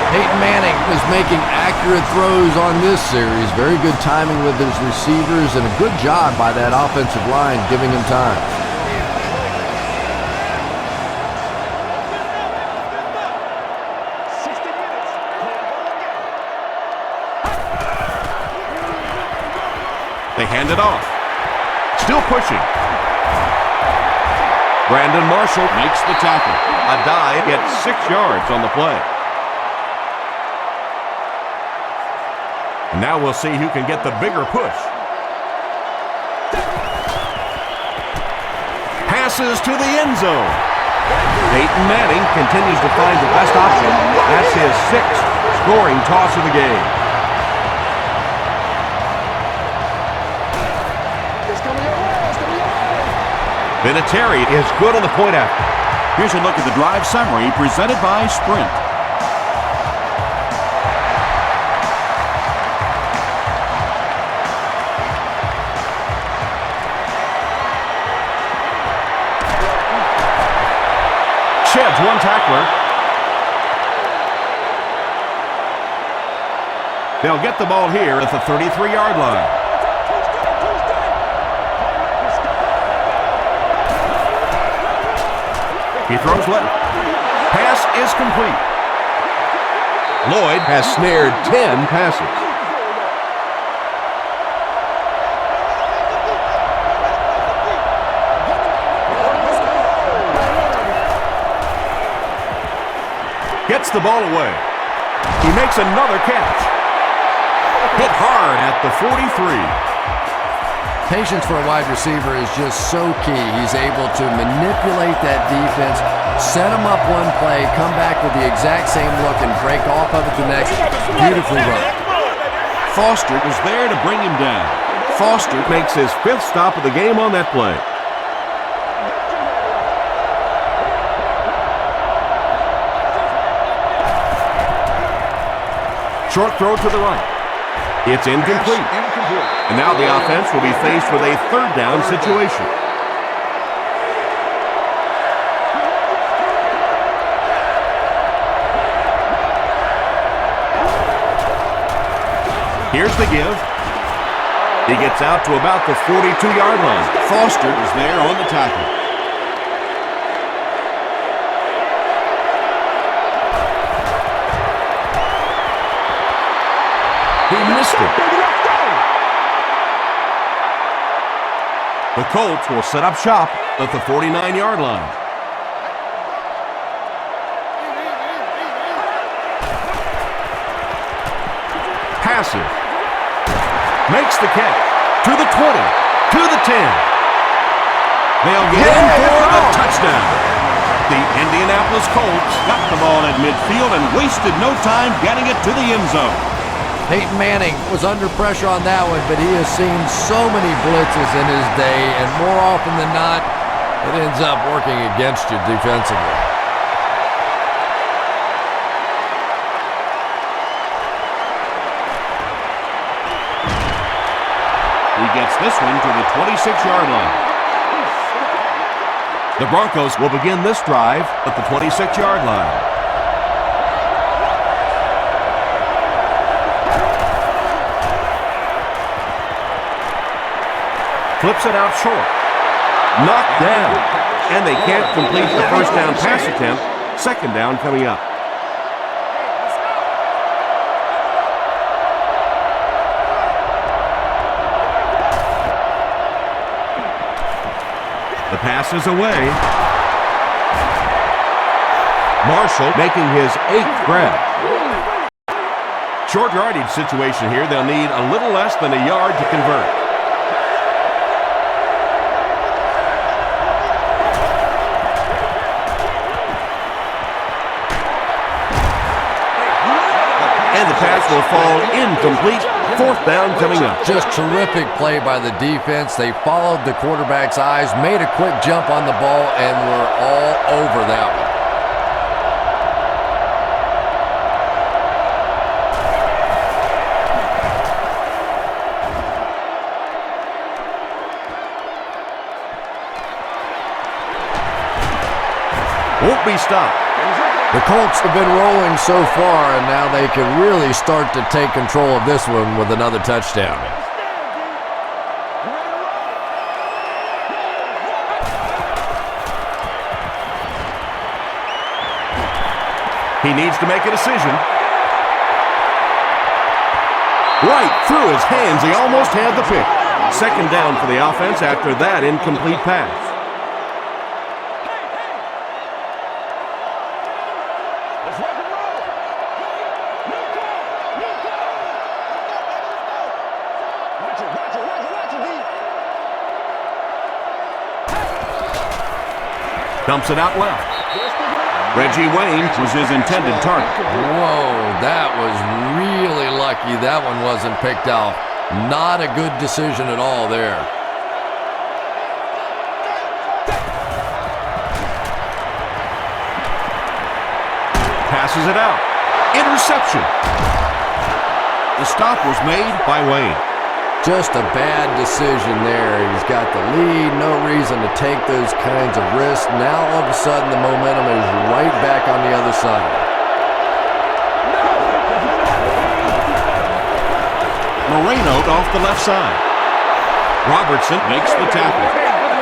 Peyton Manning is making accurate throws on this series. Very good timing with his receivers and a good job by that offensive line giving him time. They hand it off. Still pushing. Brandon Marshall makes the tackle. R.B.I gets 6 yards on the play. Now we'll see who can get the bigger push. Passes to the end zone. Peyton Manning continues to find the best option. That's his 6th scoring toss of the game. Vinatieri is good on the point after. Here's a look at the drive summary presented by Sprint. Sheds one tackler. They'll get the ball here at the 33-yard line. He throws left. Pass is complete. Lloyd has snared 10 passes. Gets the ball away. He makes another catch. Hit hard at the 43. Patience for a wide receiver is just so key. He's able to manipulate that defense, set them up one play, come back with the exact same look, and break off of it the next. Beautifully run. Foster was there to bring him down. Foster makes his 5th stop of the game on that play. Short throw to the right. It's incomplete. And now the offense will be faced with a 3rd down situation. Here's the give. He gets out to about the 42-yard line. Foster is there on the tackle. He missed it. The Colts will set up shop at the 49-yard line. Passes. Makes the catch. To the 20. To the 10. They'll get in for a touchdown. The Indianapolis Colts got the ball at midfield and wasted no time getting it to the end zone. Peyton Manning was under pressure on that one, but he has seen so many blitzes in his day, and more often than not, it ends up working against you defensively. He gets this one to the 26-yard line. The Broncos will begin this drive at the 26-yard line. Flips it out short. Knocked down. And they can't complete the first down pass attempt. Second down coming up. The pass is away. Marshall making his 8th grab. Short yardage situation here. They'll need a little less than a yard to convert. And the pass will fall incomplete. Fourth down coming up. Just terrific play by the defense. They followed the quarterback's eyes, made a quick jump on the ball, and were all over that one. Won't be stopped. The Colts have been rolling so far, and now they can really start to take control of this one with another touchdown. He needs to make a decision. Right through his hands. He almost had the pick. Second down for the offense after that incomplete pass. Dumps it out left. Reggie Wayne was his intended target. Whoa, that was really lucky that one wasn't picked off. Not a good decision at all there. Passes it out. Interception. The stop was made by Wayne. Just a bad decision there. He's got the lead, no reason to take those kinds of risks. Now all of a sudden the momentum is right back on the other side. Moreno off the left side. Robertson makes the tackle.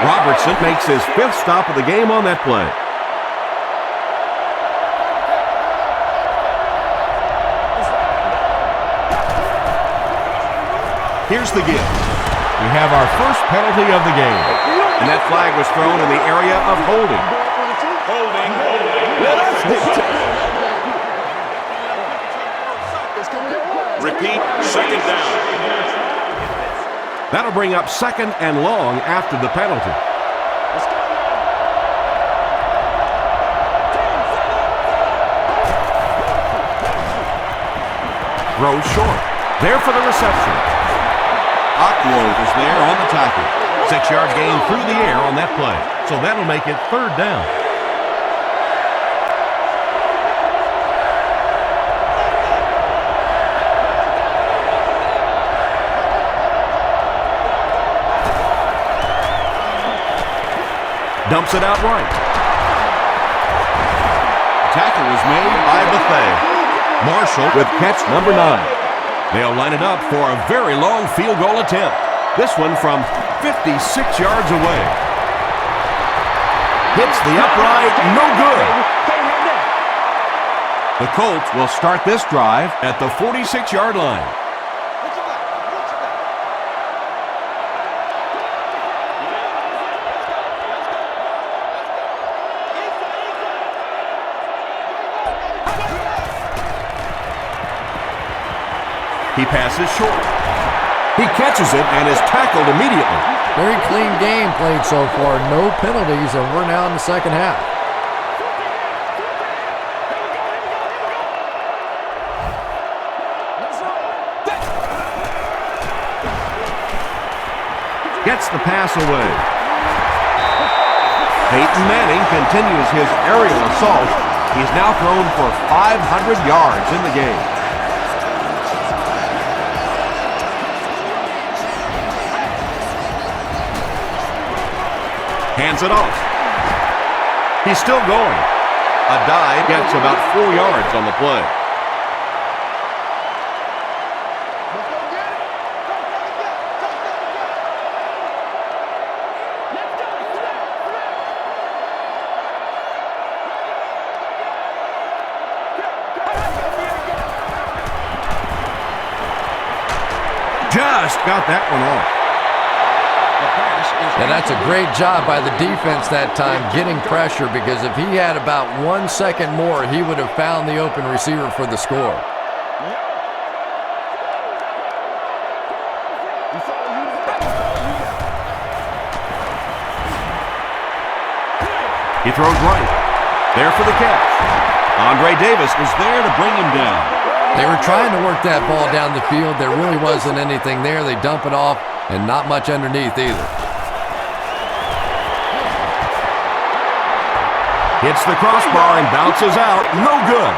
Robertson makes his 5th stop of the game on that play. Here's the give. We have our first penalty of the game. And that flag was thrown in the area of holding. Repeat, second down. That'll bring up second and long after the penalty. Throws short. There for the reception. Aquo is there on the tackle. 6-yard gain through the air on that play. So that'll make it third down. Dumps it out right. Tackle was made by Bethea. Marshall with catch number 9. They'll line it up for a very long field goal attempt. This one from 56 yards away. Hits the upright, no good. The Colts will start this drive at the 46-yard line. He passes short. He catches it and is tackled immediately. Very clean game played so far. No penalties, and we're now in the second half. Gets the pass away. Peyton Manning continues his aerial assault. He's now thrown for 500 yards in the game. Hands it off. He's still going. A dive gets about 4 yards on the play. Just got that one off. And that's a great job by the defense that time getting pressure, because if he had about 1 second more, he would have found the open receiver for the score. He throws right. There for the catch. Andre Davis is there to bring him down. They were trying to work that ball down the field. There really wasn't anything there. They dump it off, and not much underneath either. Hits the crossbar and bounces out. No good.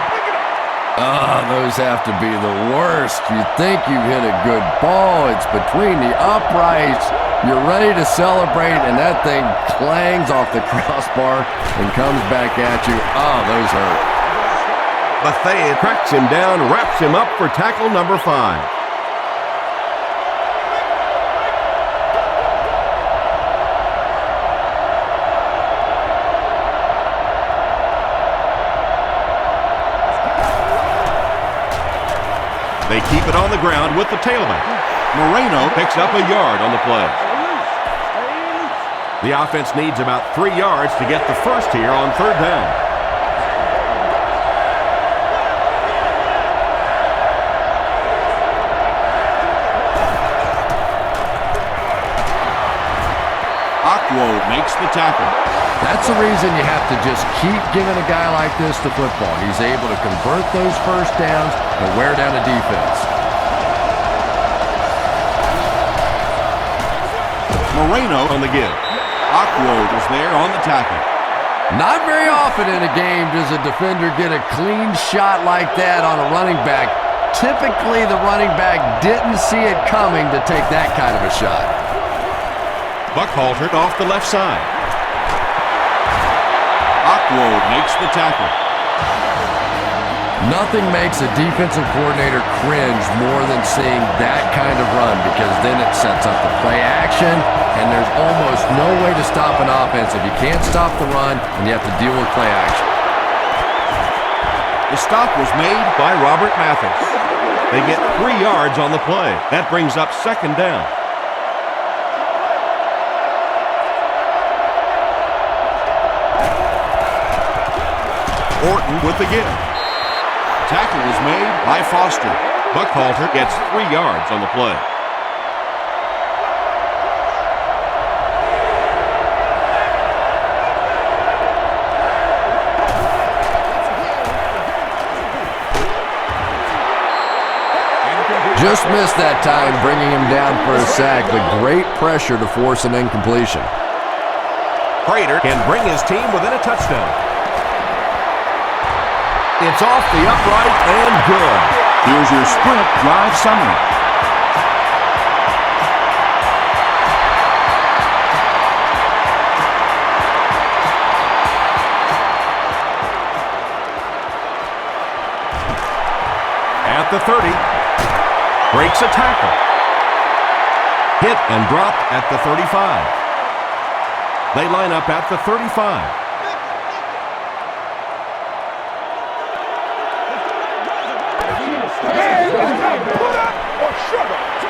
Those have to be the worst. You think you hit a good ball. It's between the uprights. You're ready to celebrate, and that thing clangs off the crossbar and comes back at you. Oh, those hurt. Bethea tracks him down, wraps him up for tackle number 5. They keep it on the ground with the tailback. Moreno picks up a yard on the play. The offense needs about 3 yards to get the first here on 3rd down. Makes the tackle. That's the reason you have to just keep giving a guy like this the football. He's able to convert those first downs and wear down a defense. Moreno on the give. Awkward is there on the tackle. Not very often in a game does a defender get a clean shot like that on a running back. Typically, the running back didn't see it coming to take that kind of a shot. Buckhalter off the left side. Awkward makes the tackle. Nothing makes a defensive coordinator cringe more than seeing that kind of run, because then it sets up the play action, and there's almost no way to stop an offense if you can't stop the run and you have to deal with play action. The stop was made by Robert Mathis. They get 3 yards on the play. That brings up 2nd down. Orton with the give. Tackle is made by Foster. Buckhalter gets 3 yards on the play. Just missed that time, bringing him down for a sack, but great pressure to force an incompletion. Prater can bring his team within a touchdown. It's off the upright and good. Here's your sprint drive summary. At the 30, breaks a tackle. Hit and dropped at the 35. They line up at the 35.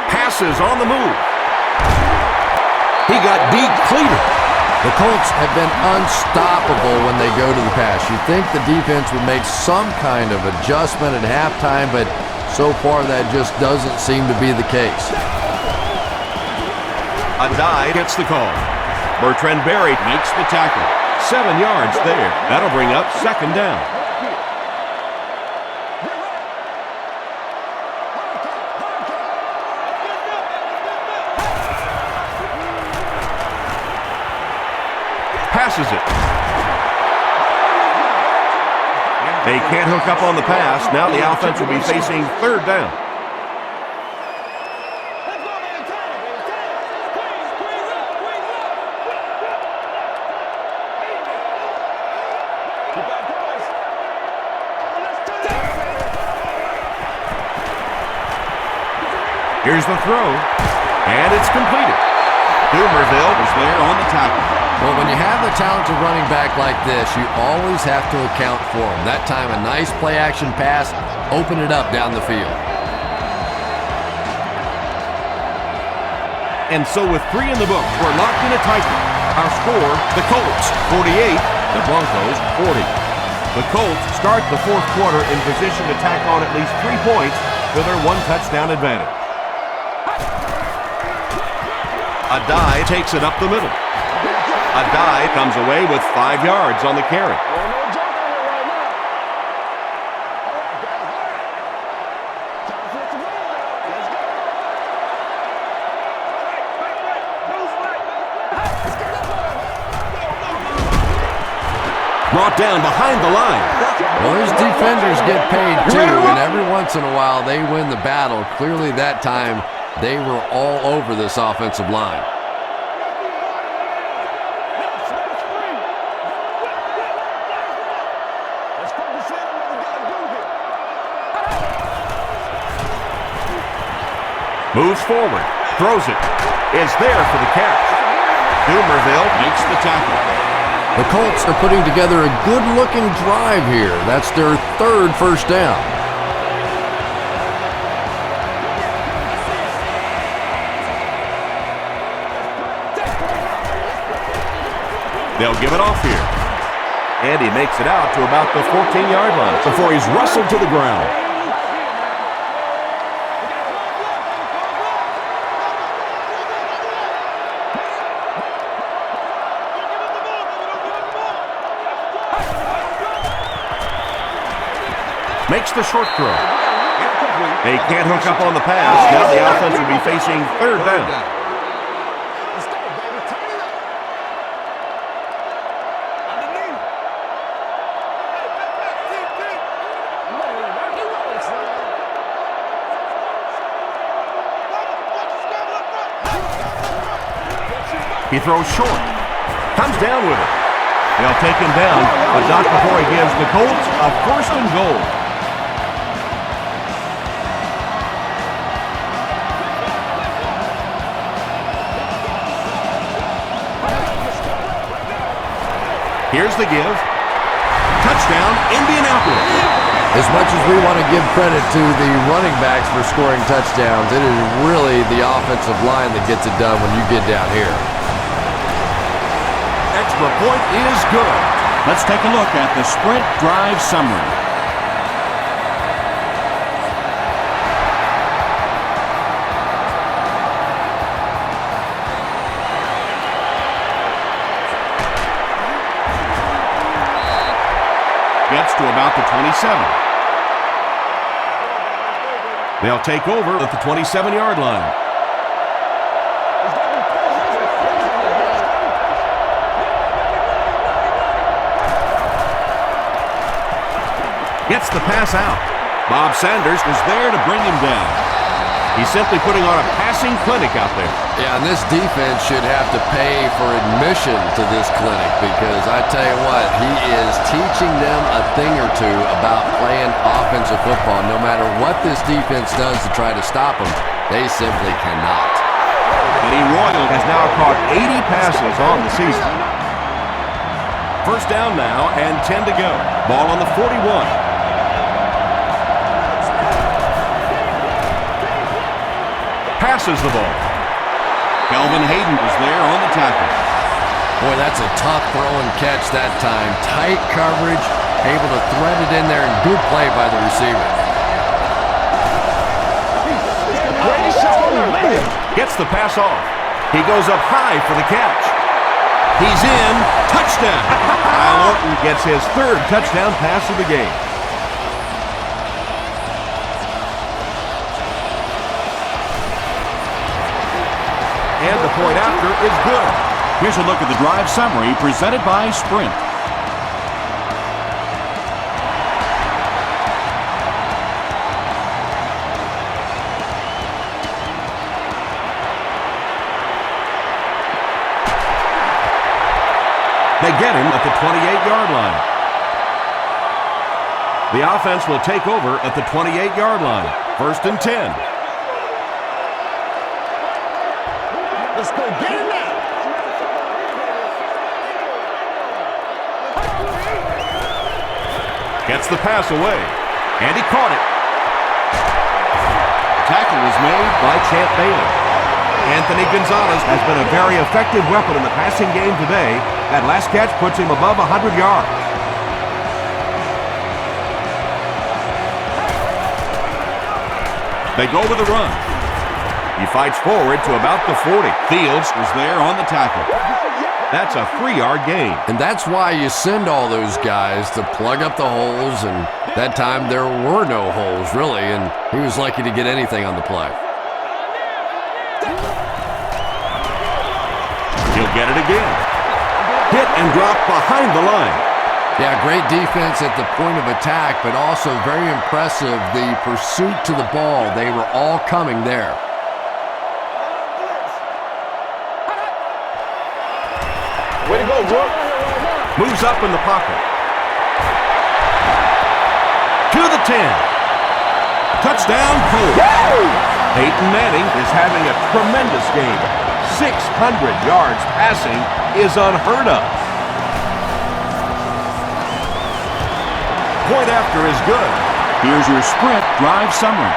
Passes on the move. He got depleted. The Colts have been unstoppable when they go to the pass. You'd think the defense would make some kind of adjustment at halftime, but so far that just doesn't seem to be the case. A dive gets the call. Bertrand Berry makes the tackle. 7 yards there. That'll bring up 2nd down. passes it. They can't hook up on the pass. Now the offense will be facing third down. Here's the throw, and it's completed. Dumerville was there on the tackle. Well, when you have a talented running back like this, you always have to account for him. That time, a nice play-action pass, open it up down the field. And so with 3 in the book, we're locked in a tight one. Our score, the Colts 48, the Broncos 40. The Colts start the fourth quarter in position to tack on at least 3 points to their 1-touchdown advantage. R.B.I takes it up the middle. R.B.I comes away with 5 yards on the carry. Brought down behind the line. Well, those defenders get paid too, and every once in a while they win the battle. Clearly that time they were all over this offensive line. Moves forward, throws it, is there for the catch. Dumerville makes the tackle. The Colts are putting together a good-looking drive here. That's their 3rd first down. They'll give it off here. And he makes it out to about the 14-yard line before he's wrestled to the ground. Makes the short throw. They can't hook up on the pass. Now the offense will be facing third down. He throws short. Comes down with it. They'll take him down, but not before he gives the Colts a 1st and goal. Here's the give. Touchdown, Indianapolis. As much as we want to give credit to the running backs for scoring touchdowns, it is really the offensive line that gets it done when you get down here. Extra point is good. Let's take a look at the sprint drive summary. Gets to about the 27. They'll take over at the 27-yard line. Gets the pass out. Bob Sanders was there to bring him down. He's simply putting on a passing clinic out there. Yeah, and this defense should have to pay for admission to this clinic because I tell you what, he is teaching them a thing or two about playing offensive football. No matter what this defense does to try to stop them, they simply cannot. Eddie Royal has now caught 80 passes on the season. First down now and 10 to go. Ball on the 41. Passes the ball. Kelvin Hayden was there on the tackle. Boy, that's a tough throw and catch that time. Tight coverage, able to thread it in there, and good play by the receiver. Gets the pass off. He goes up high for the catch. He's in. Touchdown. Kyle Orton gets his 3rd touchdown pass of the game. And the point after is good. Here's a look at the drive summary presented by Sprint. They get him at the 28-yard line. The offense will take over at the 28-yard line. 1st and 10. Let's go get him now. Gets the pass away. And he caught it. Tackle was made by Champ Bailey. Anthony Gonzalez has been a very effective weapon in the passing game today. That last catch puts him above 100 yards. They go with the run. He fights forward to about the 40. Fields is there on the tackle. That's a 3-yard gain. And that's why you send all those guys to plug up the holes, and that time there were no holes, really, and he was lucky to get anything on the play. He'll get it again. Hit and drop behind the line. Yeah, great defense at the point of attack, but also very impressive, the pursuit to the ball. They were all coming there. Way to go, Rook. Moves up in the pocket. To the 10. Touchdown, Colts. Peyton Manning is having a tremendous game. 600 yards passing is unheard of. Point after is good. Here's your Sprint drive summary.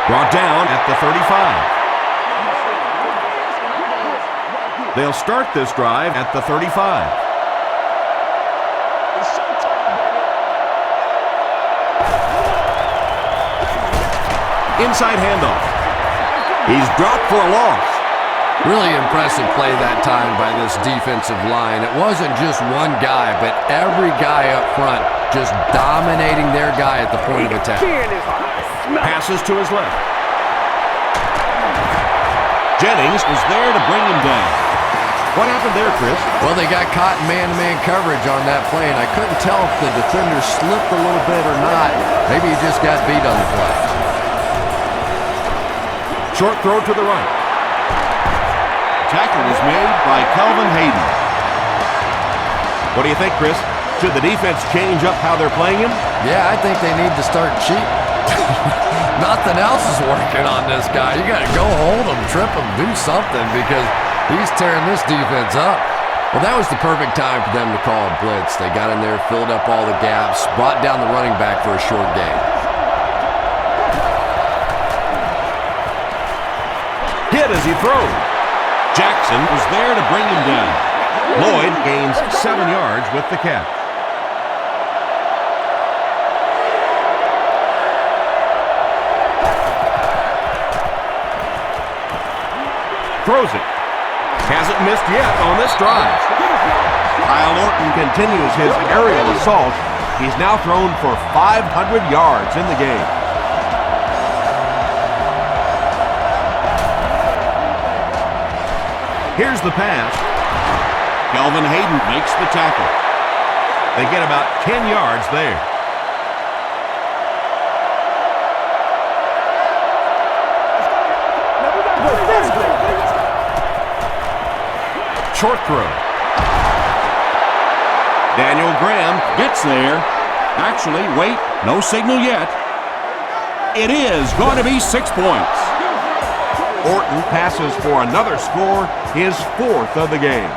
Brought down at the 35. They'll start this drive at the 35. Inside handoff. He's dropped for a loss. Really impressive play that time by this defensive line. It wasn't just one guy, but every guy up front just dominating their guy at the point of attack. Passes to his left. Jennings was there to bring him down. What happened there, Chris? Well, they got caught in man-to-man coverage on that play, and I couldn't tell if the defender slipped a little bit or not. Maybe he just got beat on the play. Short throw to the right. Tackle was made by Calvin Hayden. What do you think, Chris? Should the defense change up how they're playing him? Yeah, I think they need to start cheating. Nothing else is working on this guy. You got to go hold him, trip him, do something, because he's tearing this defense up. Well, that was the perfect time for them to call a blitz. They got in there, filled up all the gaps, brought down the running back for a short gain. Hit as he throws. Jackson was there to bring him down. Lloyd gains 7 yards with the catch. Throws it. Hasn't missed yet on this drive. Kyle Orton continues his aerial assault. He's now thrown for 500 yards in the game. Here's the pass. Calvin Hayden makes the tackle. They get about 10 yards there. Short throw. Daniel Graham gets there. Actually, wait, no signal yet. It is going to be 6 points. Orton passes for another score, his 4th of the game.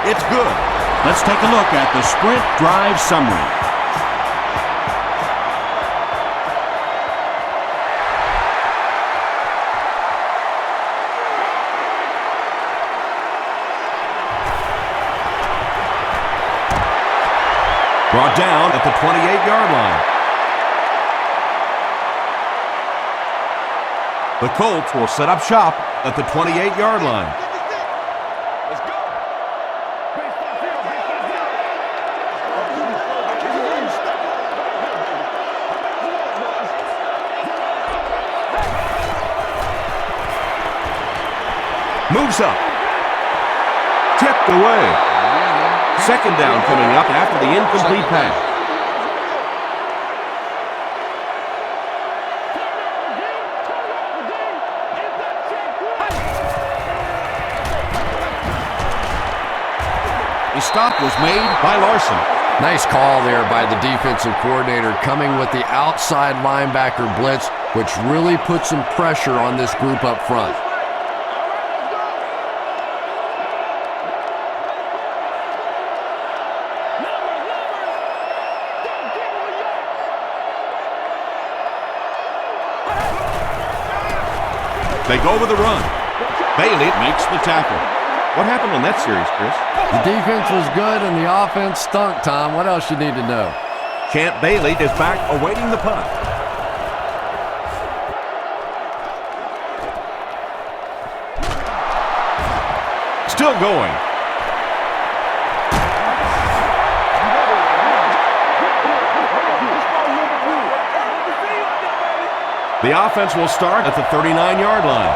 It's good. Let's take a look at the Sprint drive summary. Brought down at the 28-yard line. The Colts will set up shop at the 28-yard line. Moves up. Tipped away. Second down coming up after the incomplete pass. The stop was made by Larson. Nice call there by the defensive coordinator, coming with the outside linebacker blitz, which really put some pressure on this group up front. They go with the run. Bailey makes the tackle. What happened on that series, Chris? The defense was good and the offense stunk, Tom. What else you need to know? Champ Bailey is back awaiting the punt. Still going. The offense will start at the 39-yard line.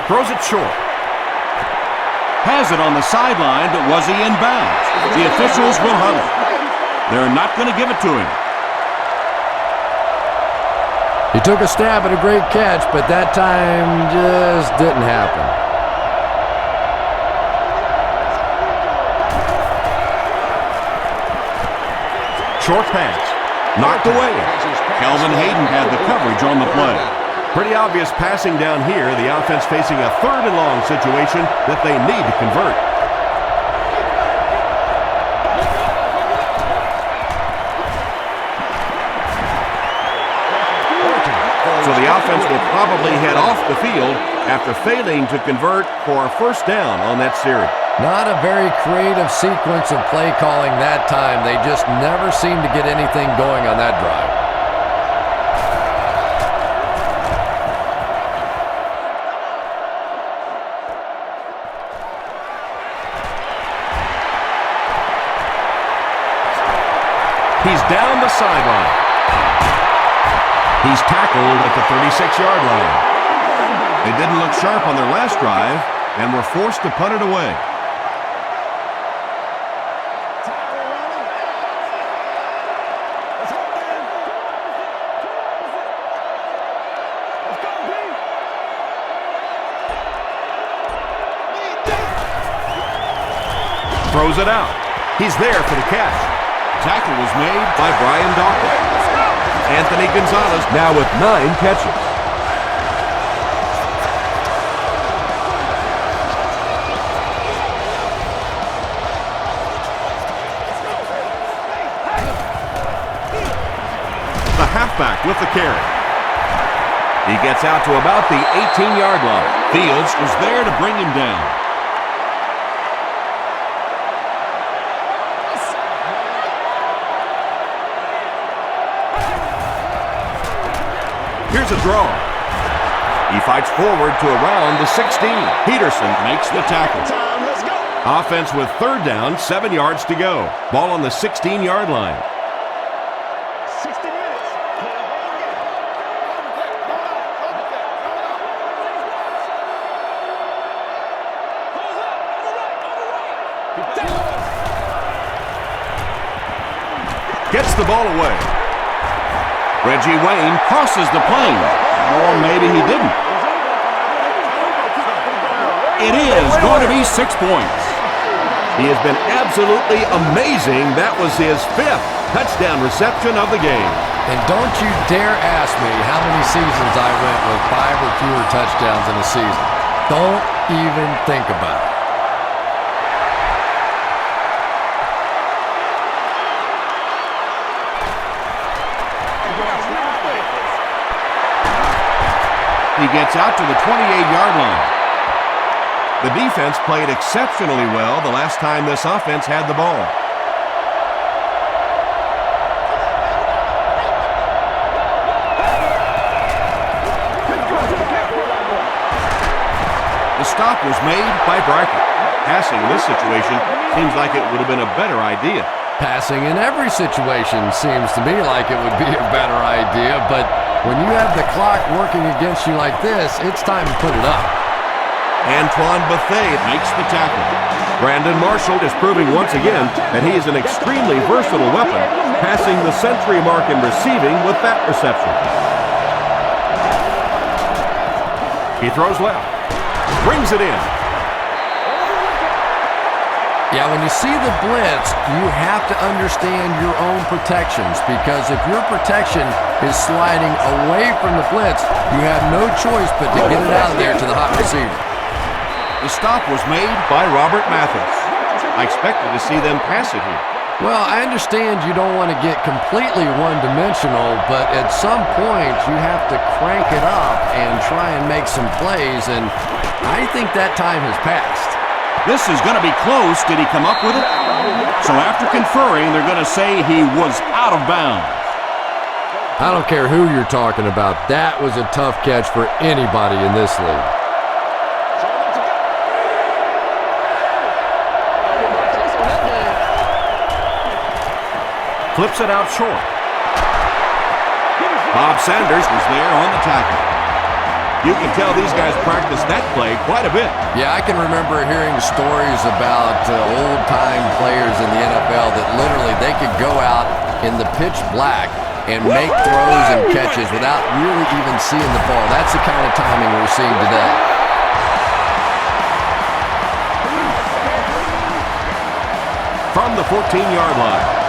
Throws it short. Has it on the sideline, but was he in bounds? The officials will huddle. They're not going to give it to him. He took a stab at a great catch, but that time just didn't happen. Short pass. Knocked away. Kelvin Hayden had the coverage on the play. Pretty obvious passing down here. The offense facing a third and long situation that they need to convert. So the offense will probably head off the field after failing to convert for a first down on that series. Not a very creative sequence of play calling that time. They just never seemed to get anything going on that drive. He's down the sideline. He's tackled at the 36-yard line. They didn't look sharp on their last drive and were forced to punt it away. Throws it out. He's there for the catch. Tackle was made by Brian Dawkins. Anthony Gonzalez now with 9 catches. The halfback with the carry. He gets out to about the 18-yard line. Fields is there to bring him down. Here's a draw. He fights forward to around the 16. Peterson makes the tackle. Offense with third down, 7 yards to go. Ball on the 16-yard line. 60 minutes. Gets the ball away. Reggie Wayne crosses the plane. Or maybe he didn't. It is going to be 6 points. He has been absolutely amazing. That was his 5th touchdown reception of the game. And don't you dare ask me how many seasons I went with 5 or fewer touchdowns in a season. Don't even think about it. He gets out to the 28-yard line. The defense played exceptionally well the last time this offense had the ball. The stop was made by Brackett. Passing in this situation seems like it would have been a better idea. Passing in every situation seems to me like it would be a better idea, but when you have the clock working against you like this, it's time to put it up. Antoine Bethea makes the tackle. Brandon Marshall is proving once again that he is an extremely versatile weapon, passing the century mark in receiving with that reception. He throws left. Brings it in. Yeah, when you see the blitz, you have to understand your own protections, because if your protection is sliding away from the blitz, you have no choice but to get it out of there to the hot receiver. The stop was made by Robert Mathis. I expected to see them pass it here. Well, I understand you don't want to get completely one-dimensional, but at some point you have to crank it up and try and make some plays, and I think that time has passed. This is going to be close. Did he come up with it? So after conferring, they're going to say he was out of bounds. I don't care who you're talking about. That was a tough catch for anybody in this league. Flips it out short. Bob Sanders was there on the tackle. You can tell these guys practiced that play quite a bit. Yeah, I can remember hearing stories about old-time players in the NFL that literally they could go out in the pitch black and make throws and catches without really even seeing the ball. That's the kind of timing we're seeing today. From the 14-yard line.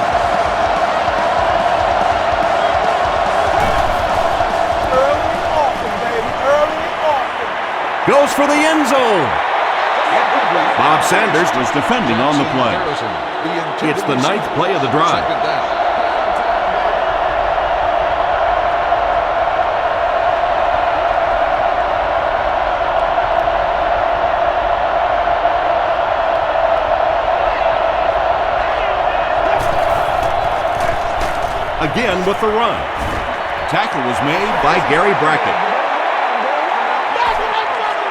Goes for the end zone. Bob Sanders was defending on the play. It's the 9th play of the drive. Again with the run. Tackle was made by Gary Brackett.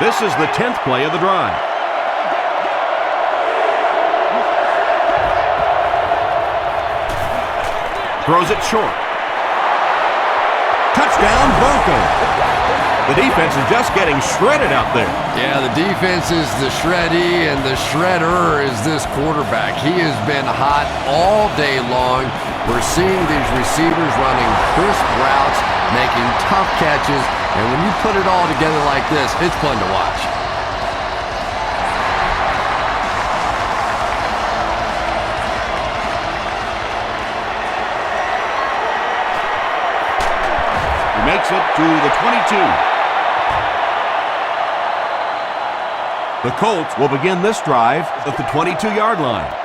This is the 10th play of the drive. Throws it short. Touchdown, Broncos. The defense is just getting shredded out there. Yeah, the defense is the shreddy, and the shredder is this quarterback. He has been hot all day long. We're seeing these receivers running crisp routes, making tough catches, and when you put it all together like this, it's fun to watch. He makes it to the 22. The Colts will begin this drive at the 22-yard line.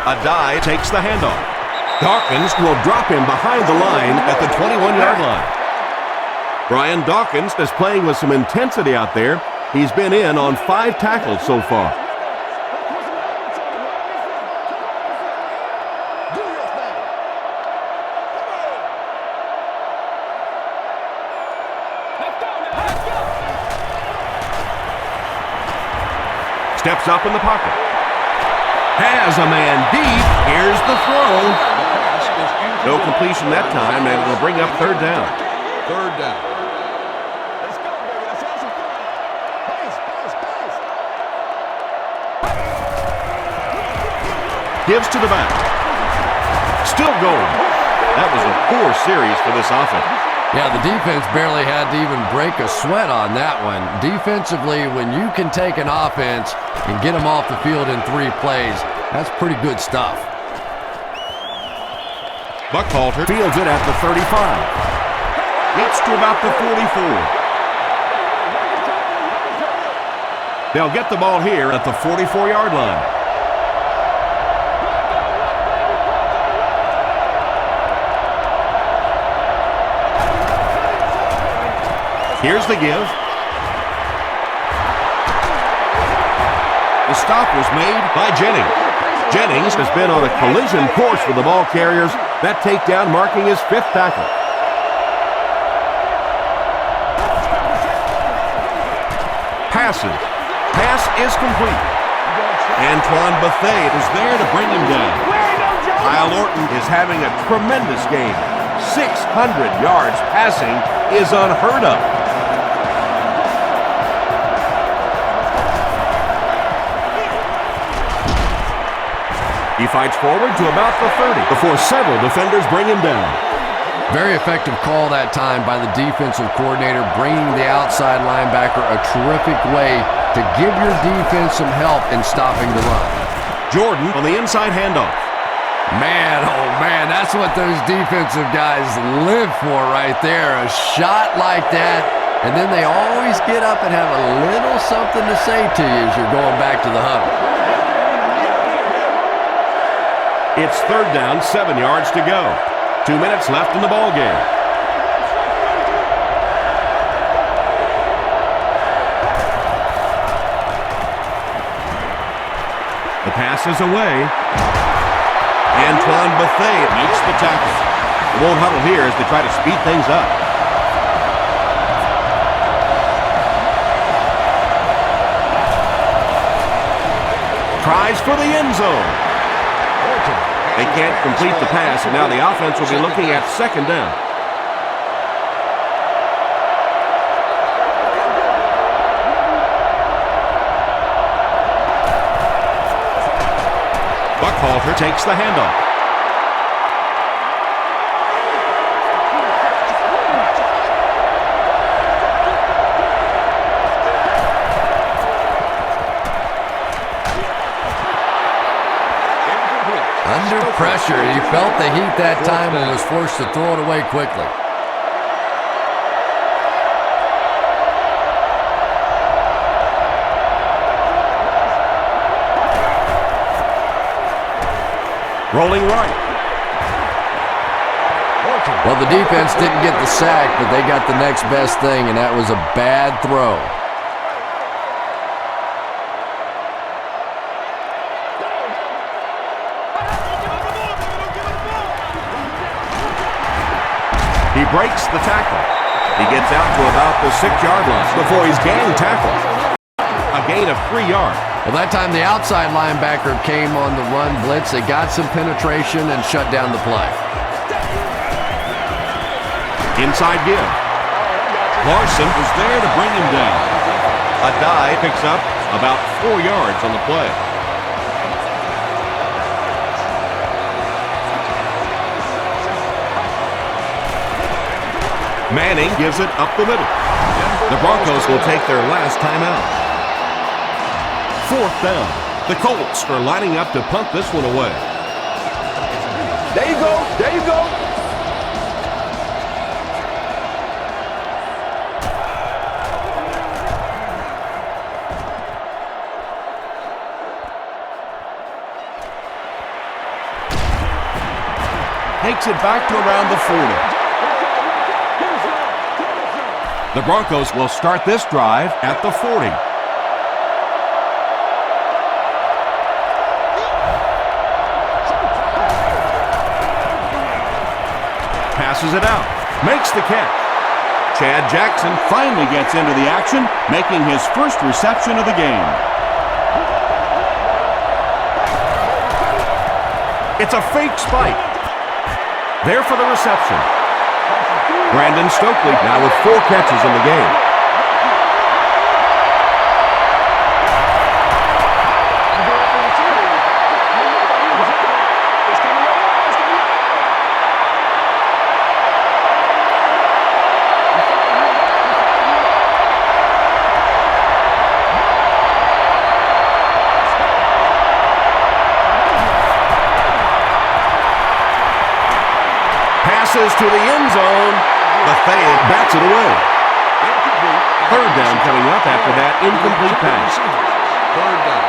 R.B.I takes the handoff. Dawkins will drop him behind the line at the 21-yard line. Brian Dawkins is playing with some intensity out there. He's been in on 5 tackles so far. Steps up in the pocket. Has a man deep. Here's the throw. No completion that time, and it'll bring up 3rd down. 3rd down. Let's go, baby. Let's have some fun. Pace. Gives to the back. Still going. That was a poor series for this offense. Yeah, the defense barely had to even break a sweat on that one. Defensively, when you can take an offense and get them off the field in 3 plays, that's pretty good stuff. Buckhalter fields it at the 35. Gets to about the 44. They'll get the ball here at the 44-yard line. Here's the give. The stop was made by Jennings. Jennings has been on a collision course with the ball carriers. That takedown marking his 5th tackle. passes. Pass is complete. Antoine Bethea is there to bring him down. Kyle Orton is having a tremendous game. 600 yards passing is unheard of. He fights forward to about the 30 before several defenders bring him down. Very effective call that time by the defensive coordinator, bringing the outside linebacker a terrific way to give your defense some help in stopping the run. Jordan on the inside handoff. Man, oh man, that's what those defensive guys live for right there. A shot like that, and then they always get up and have a little something to say to you as you're going back to the huddle. It's third down, 7 yards to go. 2 minutes left in the ball game. The pass is away. Antoine Bethea makes the tackle. They won't huddle here as they try to speed things up. Tries for the end zone. They can't complete the pass, and now the offense will be looking at second down. Buckhalter takes the handoff. Under pressure, he felt the heat that time and was forced to throw it away quickly. Rolling right. Well, the defense didn't get the sack, but they got the next best thing, and that was a bad throw. He breaks the tackle. He gets out to about the 6-yard line before he's gang tackled. A gain of 3 yards. Well, that time the outside linebacker came on the run blitz. They got some penetration and shut down the play. Inside give. Larson is there to bring him down. R.B.I picks up about 4 yards on the play. Manning gives it up the middle. The Broncos will take their last timeout. 4th down. The Colts are lining up to punt this one away. There you go. There you go. Takes it back to around the 40. The Broncos will start this drive at the 40. Passes it out. Makes the catch. Chad Jackson finally gets into the action, making his first reception of the game. It's a fake spike. There for the reception. Brandon Stokely now with 4 catches in the game. Passes to the end zone. Bethea bats it away. 3rd down coming up after that incomplete pass. 3rd down.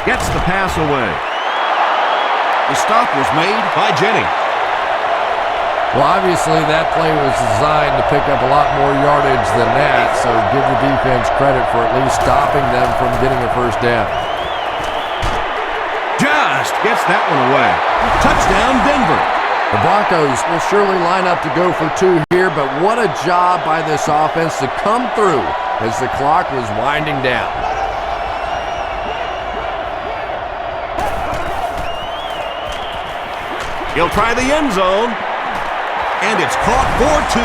Gets the pass away. The stop was made by Jennings. Well, obviously that play was designed to pick up a lot more yardage than that, so give the defense credit for at least stopping them from getting a first down. Just gets that one away. Touchdown, The Broncos will surely line up to go for 2 here, but what a job by this offense to come through as the clock was winding down. He'll try the end zone, and it's caught for 2.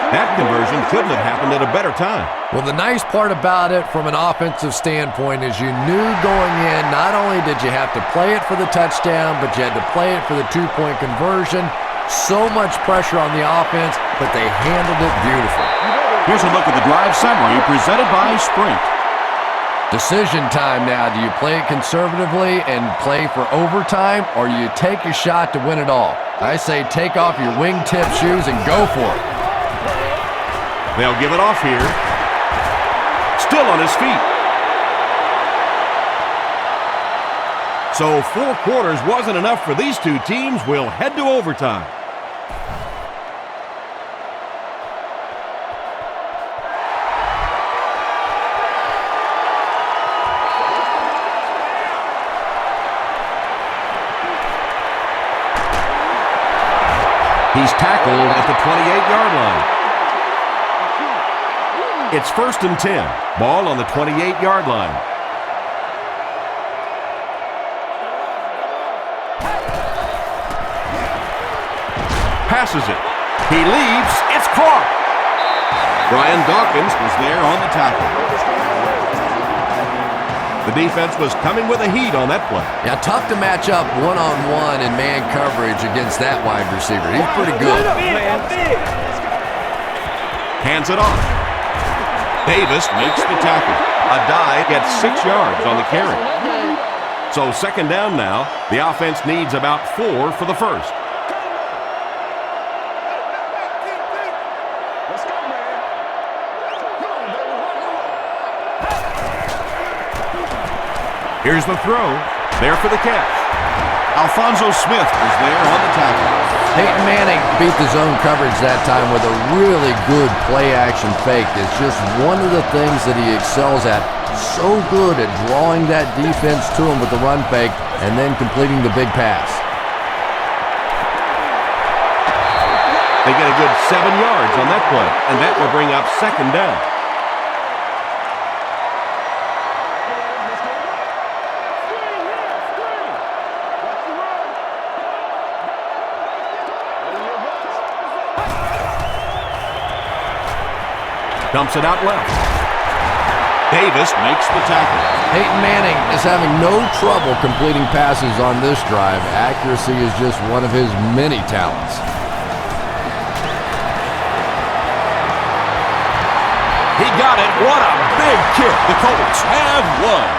That conversion couldn't have happened at a better time. Well, the nice part about it from an offensive standpoint is you knew going in, not only did you have to play it for the touchdown, but you had to play it for the 2-point conversion. So much pressure on the offense, but they handled it beautifully. Here's a look at the drive summary presented by Sprint. Decision time now. Do you play it conservatively and play for overtime, or you take a shot to win it all? I say take off your wingtip shoes and go for it. They'll give it off here. Still on his feet. So 4 quarters wasn't enough for these two teams. We'll head to overtime. He's tackled at the 28-yard line. It's 1st and 10. Ball on the 28-yard line. Passes it. He leaves. It's caught. Brian Dawkins was there on the tackle. The defense was coming with a heat on that play. Yeah, tough to match up one-on-one in man coverage against that wide receiver. He's pretty good. Hands it off. Davis makes the tackle. R.B.I gets 6 yards on the carry. So 2nd down now. The offense needs about 4 for the first. Here's the throw. There for the catch. Alfonso Smith was there on the tackle. Peyton Manning beat the zone coverage that time with a really good play-action fake. It's just one of the things that he excels at. So good at drawing that defense to him with the run fake and then completing the big pass. They get a good 7 yards on that play, and that will bring up 2nd down. Dumps it out left. Davis makes the tackle. Peyton Manning is having no trouble completing passes on this drive. Accuracy is just one of his many talents. He got it. What a big kick. The Colts have won.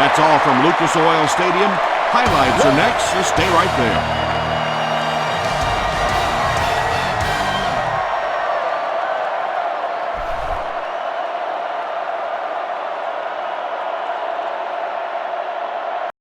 That's all from Lucas Oil Stadium. Highlights are next, so stay right there.